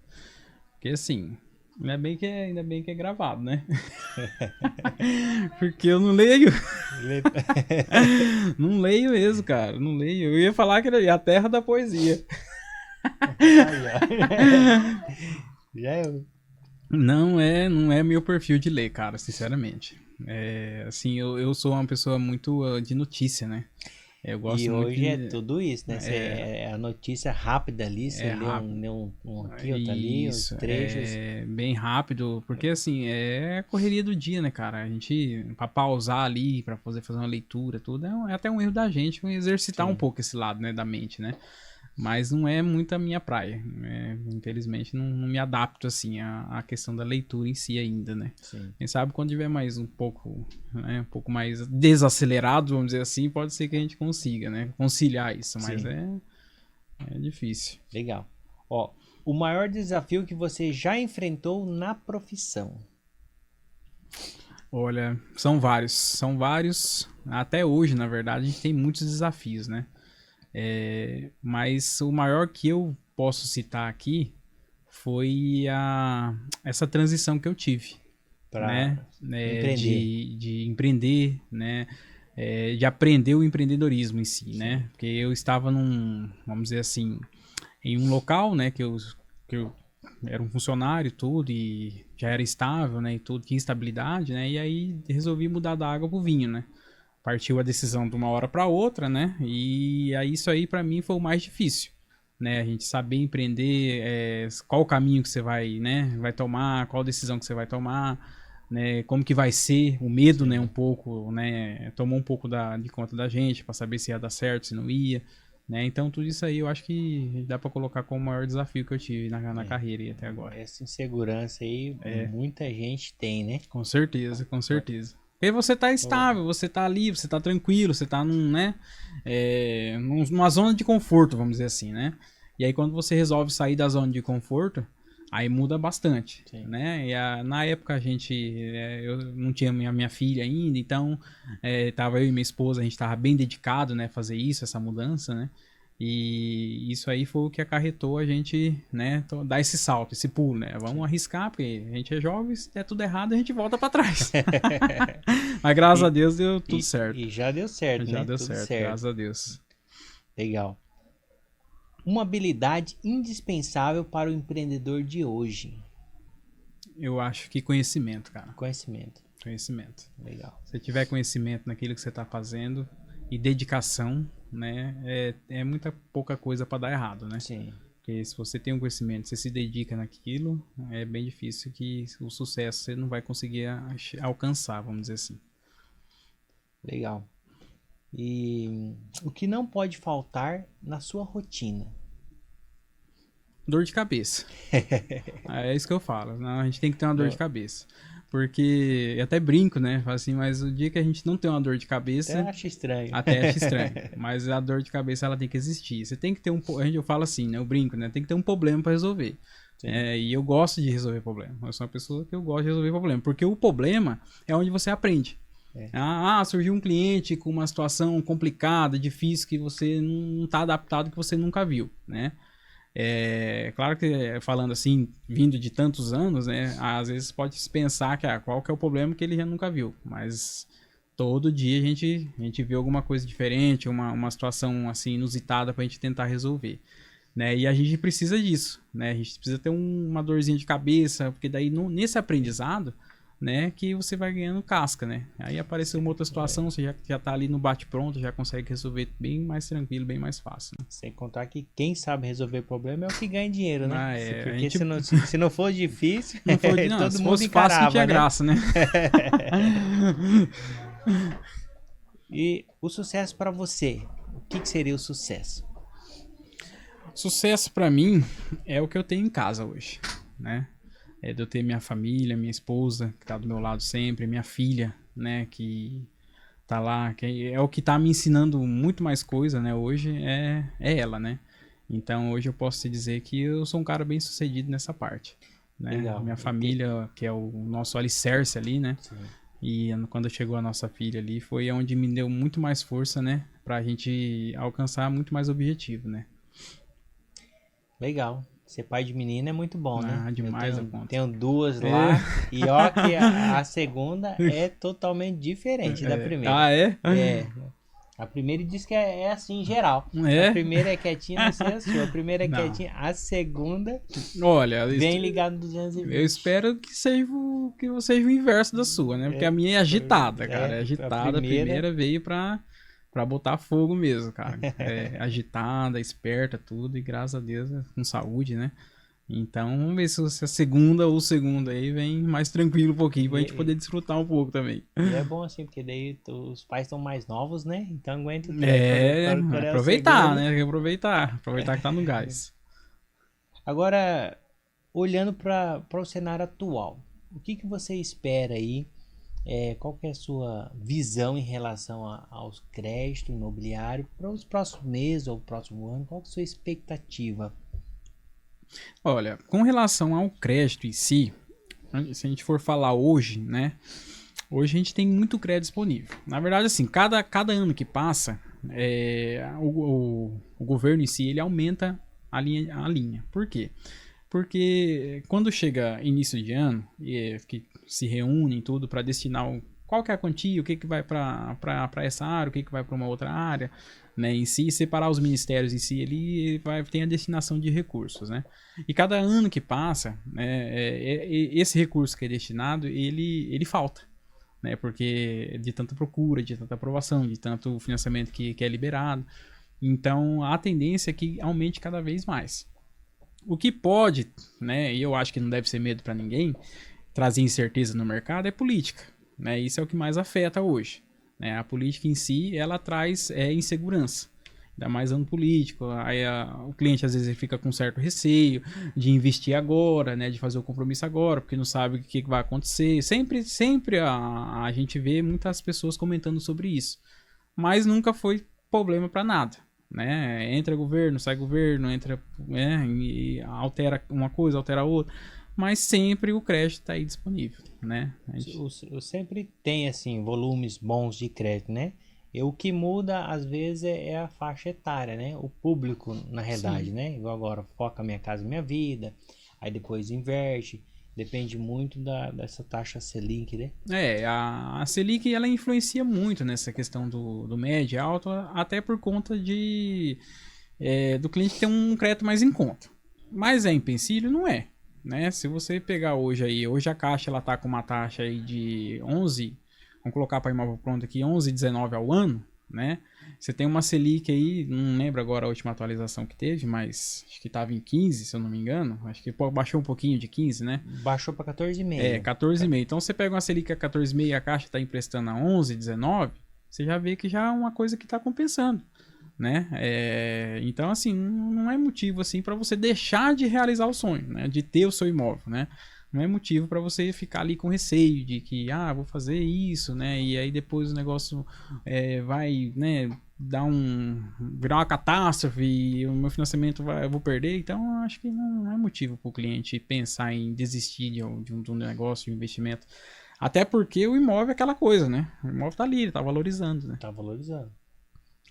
[SPEAKER 2] Porque assim, ainda bem que é gravado, né? Porque eu não leio. Não leio mesmo, cara. Não leio. Eu ia falar que era a terra da poesia.
[SPEAKER 1] Já eu.
[SPEAKER 2] Não é meu perfil de ler, cara, sinceramente. Assim, eu sou uma pessoa muito de notícia, né? Eu gosto
[SPEAKER 1] e
[SPEAKER 2] muito
[SPEAKER 1] hoje é tudo isso, né? A notícia rápida ali, você lê um aqui, outro ali, os trechos.
[SPEAKER 2] É bem rápido, porque assim, é a correria do dia, né, cara? A gente, pra pausar ali, pra fazer uma leitura, tudo, é até um erro da gente exercitar um pouco esse lado, né, da mente, né? Mas não é muito a minha praia. Infelizmente, não me adapto, assim, à questão da leitura em si ainda, né?
[SPEAKER 1] Sim.
[SPEAKER 2] Quem sabe quando tiver mais um pouco mais desacelerado, vamos dizer assim, pode ser que a gente consiga, né? Conciliar isso, mas é difícil.
[SPEAKER 1] Legal. Ó, o maior desafio que você já enfrentou na profissão?
[SPEAKER 2] Olha, são vários. Até hoje, na verdade, a gente tem muitos desafios, né? Mas o maior que eu posso citar aqui foi essa transição que eu tive,
[SPEAKER 1] Pra empreender.
[SPEAKER 2] de empreender, né? De aprender o empreendedorismo em si, né? Porque eu estava vamos dizer assim, em um local, né? Que eu era um funcionário e tudo, e já era estável, né? E tudo, tinha estabilidade, né? E aí resolvi mudar da água pro vinho, né? Partiu a decisão de uma hora para outra, né? E aí isso aí para mim foi o mais difícil, né? A gente saber empreender, qual o caminho que você vai tomar, qual decisão que você vai tomar, né? Como que vai ser, o medo, né? Um pouco, né? Tomou um pouco de conta da gente para saber se ia dar certo, se não ia, né? Então tudo isso aí eu acho que dá para colocar como o maior desafio que eu tive na carreira e até agora.
[SPEAKER 1] Essa insegurança aí muita gente tem, né?
[SPEAKER 2] Com certeza, com certeza. Porque você tá estável, você tá ali, você tá tranquilo, você tá numa zona de conforto, vamos dizer assim, né? E aí quando você resolve sair da zona de conforto, aí muda bastante, né? E na época eu não tinha minha filha ainda, então tava eu e minha esposa, a gente tava bem dedicado, né, a fazer essa mudança, né? E isso aí foi o que acarretou a gente, né, dar esse salto, esse pulo, né? Vamos arriscar, porque a gente é jovem, se der tudo errado, a gente volta pra trás. Mas graças a Deus deu tudo certo.
[SPEAKER 1] E já deu certo,
[SPEAKER 2] Já
[SPEAKER 1] né?
[SPEAKER 2] deu
[SPEAKER 1] Tudo
[SPEAKER 2] certo, graças a Deus.
[SPEAKER 1] Legal. Uma habilidade indispensável para o empreendedor de hoje?
[SPEAKER 2] Eu acho que conhecimento, cara.
[SPEAKER 1] Conhecimento.
[SPEAKER 2] Legal. Se tiver conhecimento naquilo que você está fazendo e dedicação, né, é muita pouca coisa para dar errado, né?
[SPEAKER 1] Sim.
[SPEAKER 2] Porque se você tem um conhecimento, você se dedica naquilo, é bem difícil que o sucesso você não vai conseguir alcançar, vamos dizer assim.
[SPEAKER 1] Legal. E o que não pode faltar na sua rotina?
[SPEAKER 2] Dor de cabeça. É isso que eu falo. A gente tem que ter uma dor de cabeça. Porque eu até brinco, né? Falo assim, mas o dia que a gente não tem uma dor de cabeça... Até acho estranho. Mas a dor de cabeça, ela tem que existir. Você tem que ter eu falo assim, né? Eu brinco, né? Tem que ter um problema para resolver. E eu gosto de resolver problema. Eu sou uma pessoa que eu gosto de resolver problema. Porque o problema é onde você aprende. Surgiu um cliente com uma situação complicada, difícil, que você não está adaptado, que você nunca viu, né? Claro que falando assim, vindo de tantos anos, né? Às vezes pode pensar que qual que é o problema que ele já nunca viu, mas todo dia a gente vê alguma coisa diferente, uma situação assim inusitada pra gente tentar resolver, né? E a gente precisa disso, né? A gente precisa ter uma dorzinha de cabeça, porque daí nesse aprendizado, né, que você vai ganhando casca, né? Aí apareceu uma outra situação, você já tá ali no bate-pronto, já consegue resolver bem mais tranquilo, bem mais fácil, né?
[SPEAKER 1] Sem contar que quem sabe resolver problema é o que ganha dinheiro, né?
[SPEAKER 2] Ah, é.
[SPEAKER 1] Porque
[SPEAKER 2] gente...
[SPEAKER 1] se não for difícil,
[SPEAKER 2] não,
[SPEAKER 1] todo
[SPEAKER 2] se
[SPEAKER 1] mundo
[SPEAKER 2] fosse
[SPEAKER 1] encarava,
[SPEAKER 2] fácil, não tinha
[SPEAKER 1] né?
[SPEAKER 2] graça, né?
[SPEAKER 1] E o sucesso para você, o que seria o sucesso?
[SPEAKER 2] Sucesso pra mim é o que eu tenho em casa hoje, né? É de eu ter minha família, minha esposa, que tá do meu lado sempre, minha filha, né, que tá lá, que é o que tá me ensinando muito mais coisa, né, hoje, é ela, né? Então hoje eu posso te dizer que eu sou um cara bem sucedido nessa parte, né?
[SPEAKER 1] Legal.
[SPEAKER 2] Minha família, que é o nosso alicerce ali, né?
[SPEAKER 1] Sim.
[SPEAKER 2] E quando chegou a nossa filha ali, foi onde me deu muito mais força, né? Pra gente alcançar muito mais objetivo, né?
[SPEAKER 1] Legal. Ser pai de menina é muito bom, né?
[SPEAKER 2] Demais
[SPEAKER 1] eu
[SPEAKER 2] a conta.
[SPEAKER 1] tenho duas lá e ó que a segunda é totalmente diferente da primeira.
[SPEAKER 2] Ah, é?
[SPEAKER 1] É. A primeira diz que é assim em geral.
[SPEAKER 2] É?
[SPEAKER 1] A primeira é quietinha, não sei a sua. A primeira é
[SPEAKER 2] Não.
[SPEAKER 1] quietinha, a segunda
[SPEAKER 2] Olha,
[SPEAKER 1] vem ligado no 220.
[SPEAKER 2] eu espero que seja o inverso da sua, né? Porque a minha é agitada, cara. É
[SPEAKER 1] a
[SPEAKER 2] agitada. A primeira veio pra botar fogo mesmo, cara. É agitada, esperta, tudo. E graças a Deus, com saúde, né? Então, vamos ver se a segunda ou o segundo aí vem mais tranquilo um pouquinho pra gente poder desfrutar um pouco também.
[SPEAKER 1] E é bom assim, porque daí os pais estão mais novos, né? Então aguenta o tempo.
[SPEAKER 2] Aproveitar, né? Aproveitar que tá no gás.
[SPEAKER 1] Agora, olhando para o cenário atual, o que você espera aí? Qual que é a sua visão em relação aos créditos imobiliários para os próximos meses ou próximo ano? Qual que é a sua expectativa?
[SPEAKER 2] Olha, com relação ao crédito em si, se a gente for falar hoje, né? Hoje a gente tem muito crédito disponível. Na verdade, assim, cada ano que passa, o governo em si, ele aumenta a linha. Por quê? Porque quando chega início de ano, que se reúnem tudo para destinar qual que é a quantia, o que vai para essa área, o que vai para uma outra área, né, em si, separar os ministérios em si, ele tem a destinação de recursos, né? E cada ano que passa, esse recurso que é destinado, ele falta, né? Porque de tanta procura, de tanta aprovação, de tanto financiamento que é liberado. Então, a tendência é que aumente cada vez mais. O que pode, né, e eu acho que não deve ser medo para ninguém, trazer incerteza no mercado é política, né? Isso é o que mais afeta hoje, né? A política em si, ela traz insegurança, ainda mais ano político. Aí o cliente às vezes ele fica com certo receio de investir agora, né, de fazer o compromisso agora, porque não sabe o que vai acontecer. Sempre a gente vê muitas pessoas comentando sobre isso, mas nunca foi problema para nada, né? Entra governo, sai governo, entra, e altera uma coisa, altera outra, mas sempre o crédito está aí disponível, né?
[SPEAKER 1] Eu sempre tem assim volumes bons de crédito, né? O que muda às vezes é a faixa etária, né? O público, na realidade, né? Igual agora foca Minha Casa Minha Vida, aí depois inverte. Depende muito dessa taxa Selic, né?
[SPEAKER 2] A Selic, ela influencia muito nessa questão do médio e alto, até por conta do cliente ter um crédito mais em conta. Mas é empecilho? Não é, né? Se você pegar hoje a Caixa ela tá com uma taxa aí de 11, vamos colocar para imóvel pronto aqui, 11,19 ao ano, né? Você tem uma Selic aí, não lembro agora a última atualização que teve, mas acho que estava em 15, se eu não me engano. Acho que baixou um pouquinho de 15, né?
[SPEAKER 1] Baixou para 14,5.
[SPEAKER 2] 14,5. Então você pega uma Selic a 14,5 e a Caixa está emprestando a 11, 19, você já vê que já é uma coisa que está compensando, né? Então, assim, não é motivo assim para você deixar de realizar o sonho, né? De ter o seu imóvel, né? Não é motivo para você ficar ali com receio de que, vou fazer isso, né? E aí depois o negócio vai, né, virar uma catástrofe e o meu financiamento eu vou perder. Então, eu acho que não é motivo para o cliente pensar em desistir de um negócio, de um investimento. Até porque o imóvel é aquela coisa, né? O imóvel tá ali, ele tá valorizando, né?
[SPEAKER 1] Tá valorizando.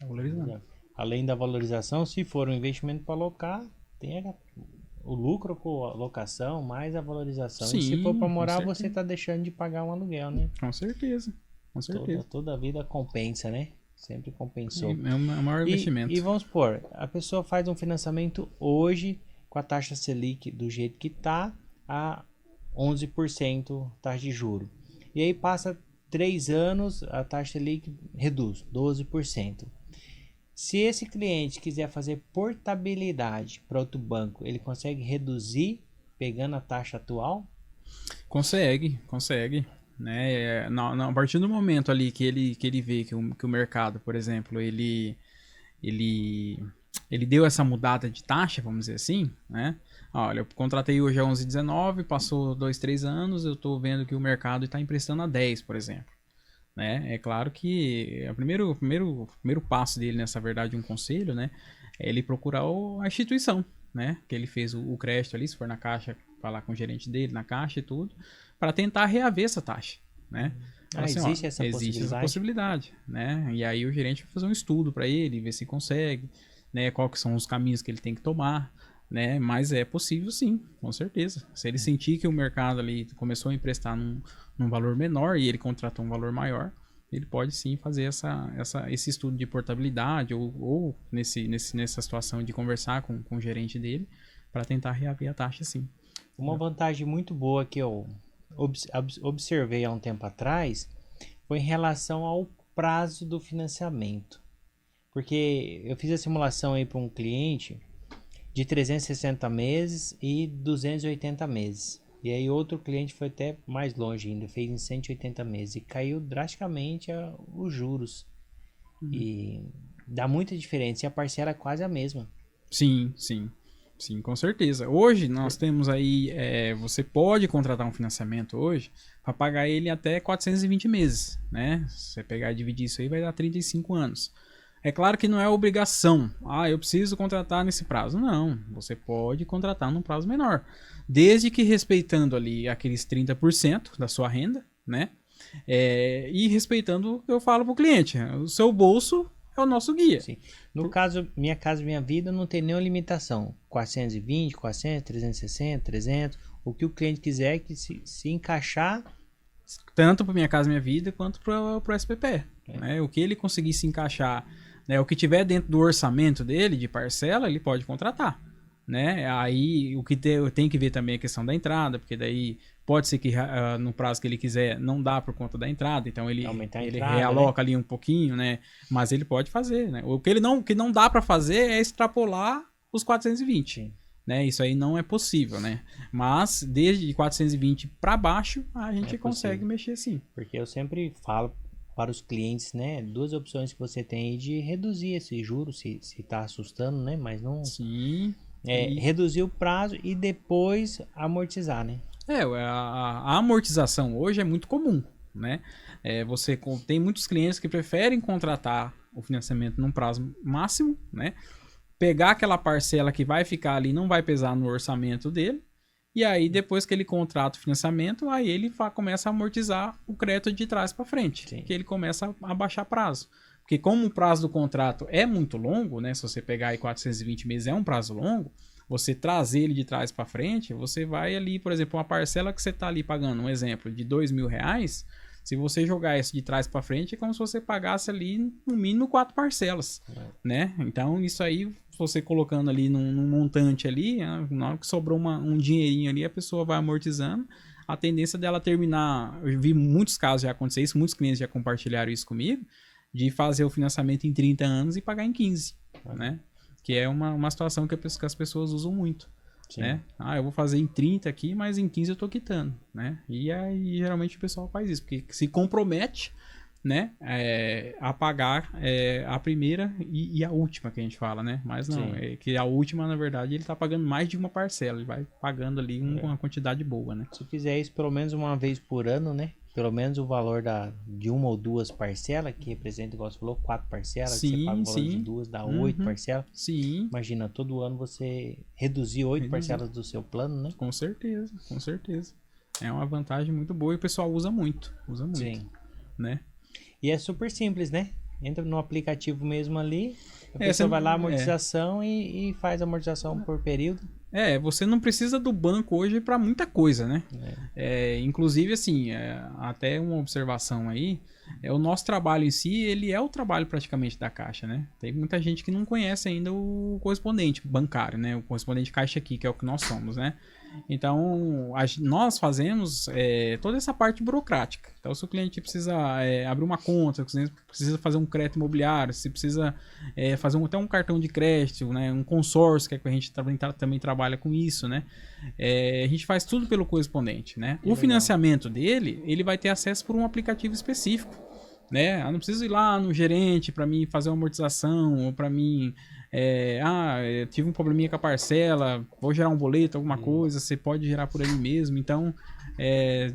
[SPEAKER 2] Tá valorizando.
[SPEAKER 1] Além da valorização, se for um investimento para alocar, tem o lucro com a locação, mais a valorização.
[SPEAKER 2] Sim,
[SPEAKER 1] e se for para morar, você tá deixando de pagar um aluguel, né?
[SPEAKER 2] Com certeza. Com certeza.
[SPEAKER 1] Toda a vida compensa, né? Sempre compensou.
[SPEAKER 2] É o maior investimento.
[SPEAKER 1] E vamos supor, a pessoa faz um financiamento hoje com a taxa Selic do jeito que está, a 11% taxa de juro. E aí passa 3 anos, a taxa Selic reduz, 12%. Se esse cliente quiser fazer portabilidade para outro banco, ele consegue reduzir pegando a taxa atual?
[SPEAKER 2] Consegue. Né? A partir do momento ali que ele vê que o mercado, por exemplo, ele deu essa mudada de taxa, vamos dizer assim, né? Olha, eu contratei hoje a 11,19, passou 2, 3 anos, eu estou vendo que o mercado está emprestando a 10, por exemplo. Né? É claro que o primeiro passo dele, nessa verdade, um conselho, né? É ele procurar a instituição, né? Que ele fez o crédito ali, se for na caixa, falar com o gerente dele na caixa e tudo, para tentar reaver essa taxa, né? Assim,
[SPEAKER 1] existe essa
[SPEAKER 2] possibilidade, né? E aí o gerente vai fazer um estudo para ele, ver se consegue, né? Quais são os caminhos que ele tem que tomar, né? Mas é possível sim, com certeza. Se ele sentir que o mercado ali começou a emprestar num valor menor e ele contratou um valor maior, ele pode sim fazer esse estudo de portabilidade ou nessa situação de conversar com o gerente dele para tentar reaver a taxa sim.
[SPEAKER 1] Uma vantagem muito boa que eu observei há um tempo atrás foi em relação ao prazo do financiamento. Porque eu fiz a simulação aí para um cliente de 360 meses e 280 meses. E aí outro cliente foi até mais longe ainda, fez em 180 meses e caiu drasticamente os juros. E dá muita diferença e a parcela é quase a mesma.
[SPEAKER 2] Sim, com certeza. Hoje nós temos aí, você pode contratar um financiamento hoje para pagar ele até 420 meses, né? Se você pegar e dividir isso aí vai dar 35 anos. É claro que não é obrigação. Eu preciso contratar nesse prazo. Não, você pode contratar num prazo menor. Desde que respeitando ali aqueles 30% da sua renda, né? E respeitando o que eu falo pro cliente. O seu bolso é o nosso guia.
[SPEAKER 1] Sim. No caso, Minha Casa Minha Vida não tem nenhuma limitação. 420, 400, 360, 300. O que o cliente quiser que se encaixar.
[SPEAKER 2] Tanto para Minha Casa Minha Vida quanto para o SPP. Né? O que ele conseguir se encaixar, né? O que tiver dentro do orçamento dele, de parcela, ele pode contratar. Né? Aí o que tem que ver também a questão da entrada, porque daí pode ser que no prazo que ele quiser não dá por conta da entrada, então ele realoca, né? Ali um pouquinho, né? Mas ele pode fazer, né? O que não dá para fazer é extrapolar os 420, né? Isso aí não é possível, né? Mas desde 420 para baixo a gente consegue mexer sim.
[SPEAKER 1] Porque eu sempre falo para os clientes, né? 2 opções que você tem aí de reduzir esse juro, se tá assustando, né? Mas não...
[SPEAKER 2] Sim.
[SPEAKER 1] Reduzir o prazo e depois amortizar, né?
[SPEAKER 2] A amortização hoje é muito comum, né? Você tem muitos clientes que preferem contratar o financiamento num prazo máximo, né? Pegar aquela parcela que vai ficar ali, não vai pesar no orçamento dele, e aí depois que ele contrata o financiamento, aí ele começa a amortizar o crédito de trás para frente, que ele começa a baixar prazo. Porque como o prazo do contrato é muito longo, né? Se você pegar aí 420 meses é um prazo longo, você trazer ele de trás para frente, você vai ali, por exemplo, uma parcela que você está ali pagando, um exemplo, de R$2.000, se você jogar isso de trás para frente, é como se você pagasse ali no mínimo 4 parcelas, né? Então isso aí, você colocando ali num montante ali, na hora que sobrou um dinheirinho ali, a pessoa vai amortizando. A tendência dela terminar, eu vi muitos casos já acontecer isso, muitos clientes já compartilharam isso comigo, de fazer o financiamento em 30 anos e pagar em 15, né? Que é uma situação que as pessoas usam muito, né? Eu vou fazer em 30 aqui, mas em 15 eu tô quitando, né? E aí geralmente o pessoal faz isso, porque se compromete, né? A pagar a primeira e a última que a gente fala, né? Mas não, que a última, na verdade, ele tá pagando mais de uma parcela, ele vai pagando ali uma quantidade boa, né?
[SPEAKER 1] Se fizer isso pelo menos uma vez por ano, né? Pelo menos o valor de 1 ou 2 parcelas, que representa, igual você falou, 4 parcelas, que você paga o valor de 2, dá 8 parcelas.
[SPEAKER 2] Sim.
[SPEAKER 1] Imagina, todo ano você reduzir 8 parcelas do seu plano, né?
[SPEAKER 2] Com certeza. É uma vantagem muito boa e o pessoal usa muito. Sim. Né?
[SPEAKER 1] E é super simples, né? Entra no aplicativo mesmo ali, a pessoa vai lá, amortização e faz a amortização por período.
[SPEAKER 2] Você não precisa do banco hoje para muita coisa, né? Inclusive, assim, até uma observação aí, o nosso trabalho em si, ele é o trabalho praticamente da Caixa, né? Tem muita gente que não conhece ainda o correspondente bancário, né? O correspondente Caixa Aqui, que é o que nós somos, né? Então, nós fazemos toda essa parte burocrática. Então, se o cliente precisa abrir uma conta, se o cliente precisa fazer um crédito imobiliário, se precisa fazer até um cartão de crédito, né, um consórcio, que a gente também trabalha com isso, né? A gente faz tudo pelo correspondente, né? O financiamento dele, ele vai ter acesso por um aplicativo específico, né? Eu não preciso ir lá no gerente para mim fazer uma amortização ou para mim eu tive um probleminha com a parcela, vou gerar um boleto, alguma coisa, você pode gerar por ali mesmo. Então,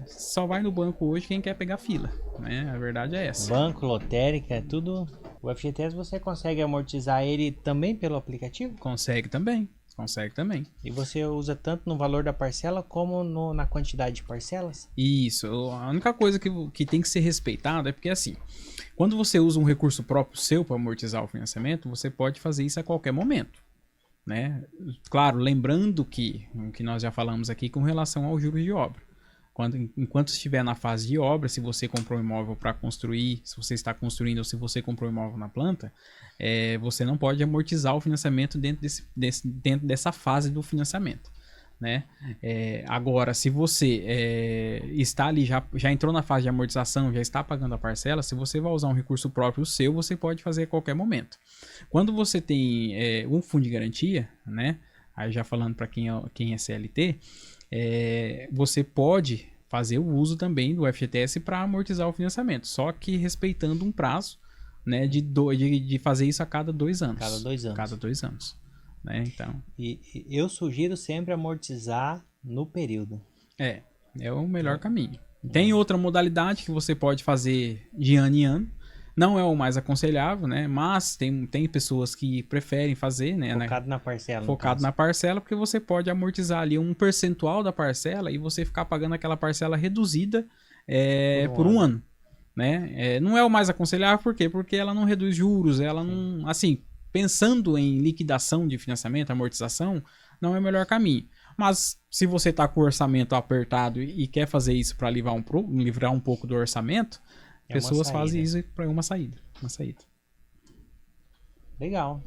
[SPEAKER 2] só vai no banco hoje quem quer pegar fila, né? A verdade é essa.
[SPEAKER 1] Banco, lotérica, é tudo. O FGTS você consegue amortizar ele também pelo aplicativo?
[SPEAKER 2] Consegue também.
[SPEAKER 1] E você usa tanto no valor da parcela como na quantidade de parcelas?
[SPEAKER 2] Isso. A única coisa que tem que ser respeitada é porque, assim, quando você usa um recurso próprio seu para amortizar o financiamento, você pode fazer isso a qualquer momento, né? Claro, lembrando que o que nós já falamos aqui com relação aos juros de obra. Enquanto estiver na fase de obra, se você comprou um imóvel para construir, se você está construindo ou se você comprou um imóvel na planta, você não pode amortizar o financiamento dentro dessa fase do financiamento, né? Agora, se você está ali, já entrou na fase de amortização, já está pagando a parcela, se você vai usar um recurso próprio seu, você pode fazer a qualquer momento. Quando você tem um fundo de garantia, né? Aí já falando para quem é CLT, você pode fazer o uso também do FGTS para amortizar o financiamento, só que respeitando um prazo, né, de fazer isso a cada 2 anos. Cada 2 anos. Né, então.
[SPEAKER 1] E eu sugiro sempre amortizar no período.
[SPEAKER 2] É o melhor caminho. Tem outra modalidade que você pode fazer de ano em ano. Não é o mais aconselhável, né? Mas tem pessoas que preferem fazer, né?
[SPEAKER 1] Focado na parcela.
[SPEAKER 2] Focado na parcela, porque você pode amortizar ali um percentual da parcela e você ficar pagando aquela parcela reduzida por um ano. Né? Não é o mais aconselhável, por quê? Porque ela não reduz juros, ela não... Assim, pensando em liquidação de financiamento, amortização, não é o melhor caminho. Mas se você está com o orçamento apertado e quer fazer isso para livrar um pouco do orçamento... Pessoas fazem isso para uma saída.
[SPEAKER 1] Legal.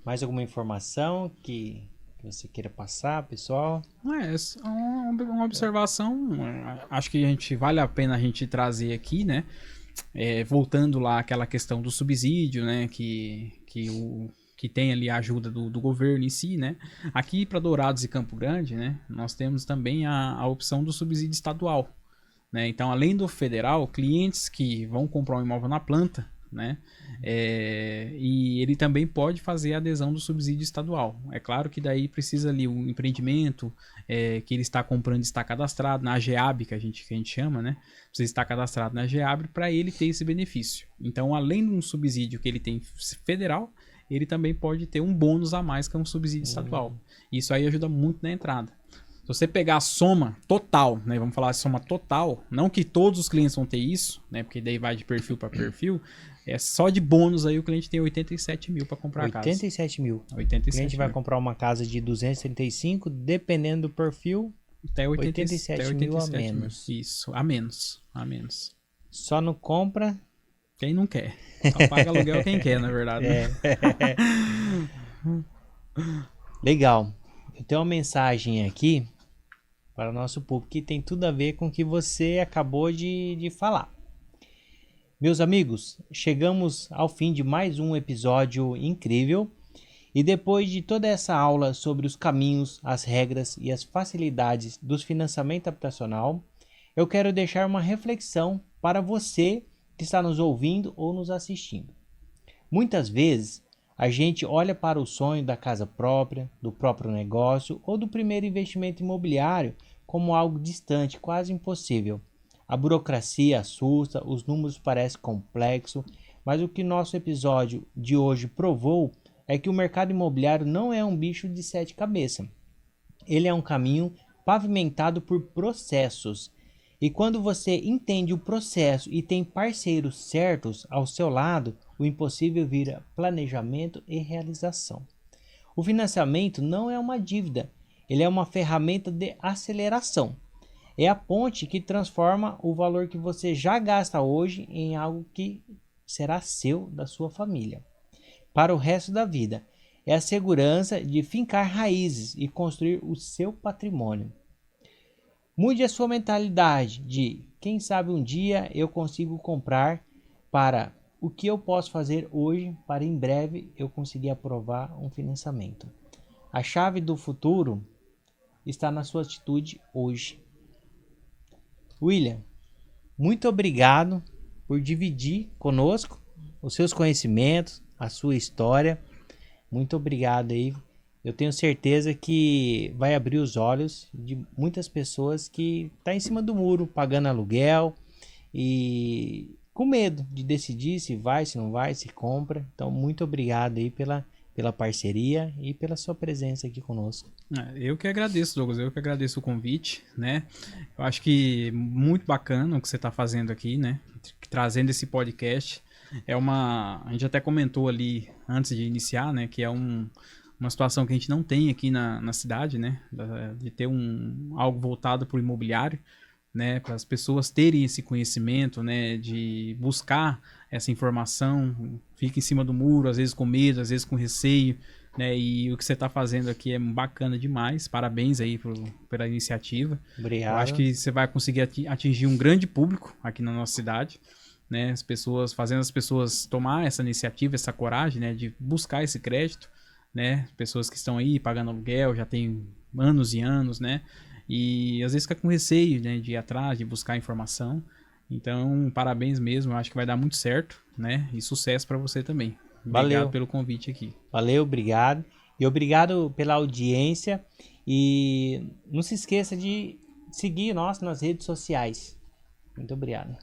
[SPEAKER 1] Mais alguma informação que você queira passar, pessoal?
[SPEAKER 2] Uma observação. Acho que vale a pena a gente trazer aqui, né? Voltando lá àquela questão do subsídio, né? Que tem ali a ajuda do governo em si, né? Aqui para Dourados e Campo Grande, né? Nós temos também a opção do subsídio estadual. Né? Então, além do federal, clientes que vão comprar um imóvel na planta, né? E ele também pode fazer a adesão do subsídio estadual. É claro que daí precisa ali o empreendimento que ele está comprando estar cadastrado na AGEAB, que a gente chama, né? Precisa estar cadastrado na AGEAB para ele ter esse benefício. Então, além de um subsídio que ele tem federal, ele também pode ter um bônus a mais que é um subsídio estadual. Isso aí ajuda muito na entrada. Se você pegar a soma total, né, vamos falar de soma total, não que todos os clientes vão ter isso, né, porque daí vai de perfil para perfil, só de bônus aí o cliente tem 87 mil para comprar a casa.
[SPEAKER 1] 87 mil.
[SPEAKER 2] 87
[SPEAKER 1] o cliente vai comprar uma casa de 235, dependendo do perfil,
[SPEAKER 2] até
[SPEAKER 1] 87 mil a menos.
[SPEAKER 2] Isso, a menos.
[SPEAKER 1] Só não compra...
[SPEAKER 2] Quem não quer. Só paga aluguel quem quer, na verdade. Né?
[SPEAKER 1] Legal. Eu tenho uma mensagem aqui para o nosso público que tem tudo a ver com o que você acabou de falar. Meus amigos, chegamos ao fim de mais um episódio incrível e depois de toda essa aula sobre os caminhos, as regras e as facilidades do financiamento habitacional, eu quero deixar uma reflexão para você que está nos ouvindo ou nos assistindo. Muitas vezes, a gente olha para o sonho da casa própria, do próprio negócio ou do primeiro investimento imobiliário como algo distante, quase impossível. A burocracia assusta, os números parecem complexos, mas o que nosso episódio de hoje provou é que o mercado imobiliário não é um bicho de 7 cabeças. Ele é um caminho pavimentado por processos. E quando você entende o processo e tem parceiros certos ao seu lado, o impossível vira planejamento e realização. O financiamento não é uma dívida, ele é uma ferramenta de aceleração. É a ponte que transforma o valor que você já gasta hoje em algo que será seu, da sua família, para o resto da vida. É a segurança de fincar raízes e construir o seu patrimônio. Mude a sua mentalidade de quem sabe um dia eu consigo comprar para o que eu posso fazer hoje para em breve eu conseguir aprovar um financiamento. A chave do futuro está na sua atitude hoje. William, muito obrigado por dividir conosco os seus conhecimentos, a sua história. Muito obrigado aí. Eu tenho certeza que vai abrir os olhos de muitas pessoas que estão em cima do muro, pagando aluguel e com medo de decidir se vai, se não vai, se compra. Então, muito obrigado aí pela parceria e pela sua presença aqui conosco.
[SPEAKER 2] Eu que agradeço, Douglas. Eu que agradeço o convite, né? Eu acho que muito bacana o que você está fazendo aqui, né? Trazendo esse podcast. A gente até comentou ali antes de iniciar, né? Que é uma situação que a gente não tem aqui na cidade, né? De ter algo voltado para o imobiliário, né? Para as pessoas terem esse conhecimento, né? De buscar essa informação, fica em cima do muro, às vezes com medo, às vezes com receio, né? E o que você está fazendo aqui é bacana demais. Parabéns aí pela iniciativa.
[SPEAKER 1] Obrigado.
[SPEAKER 2] Eu acho que você vai conseguir atingir um grande público aqui na nossa cidade, né? Fazendo as pessoas tomar essa iniciativa, essa coragem, né? De buscar esse crédito, né? Pessoas que estão aí pagando aluguel já tem anos e anos, né? E às vezes fica com receio, né? De ir atrás, de buscar informação. Então, parabéns mesmo, eu acho que vai dar muito certo, né? E sucesso para você também. Obrigado
[SPEAKER 1] Valeu
[SPEAKER 2] pelo convite aqui.
[SPEAKER 1] Valeu, obrigado. E obrigado pela audiência. E não se esqueça de seguir nós nas redes sociais. Muito obrigado.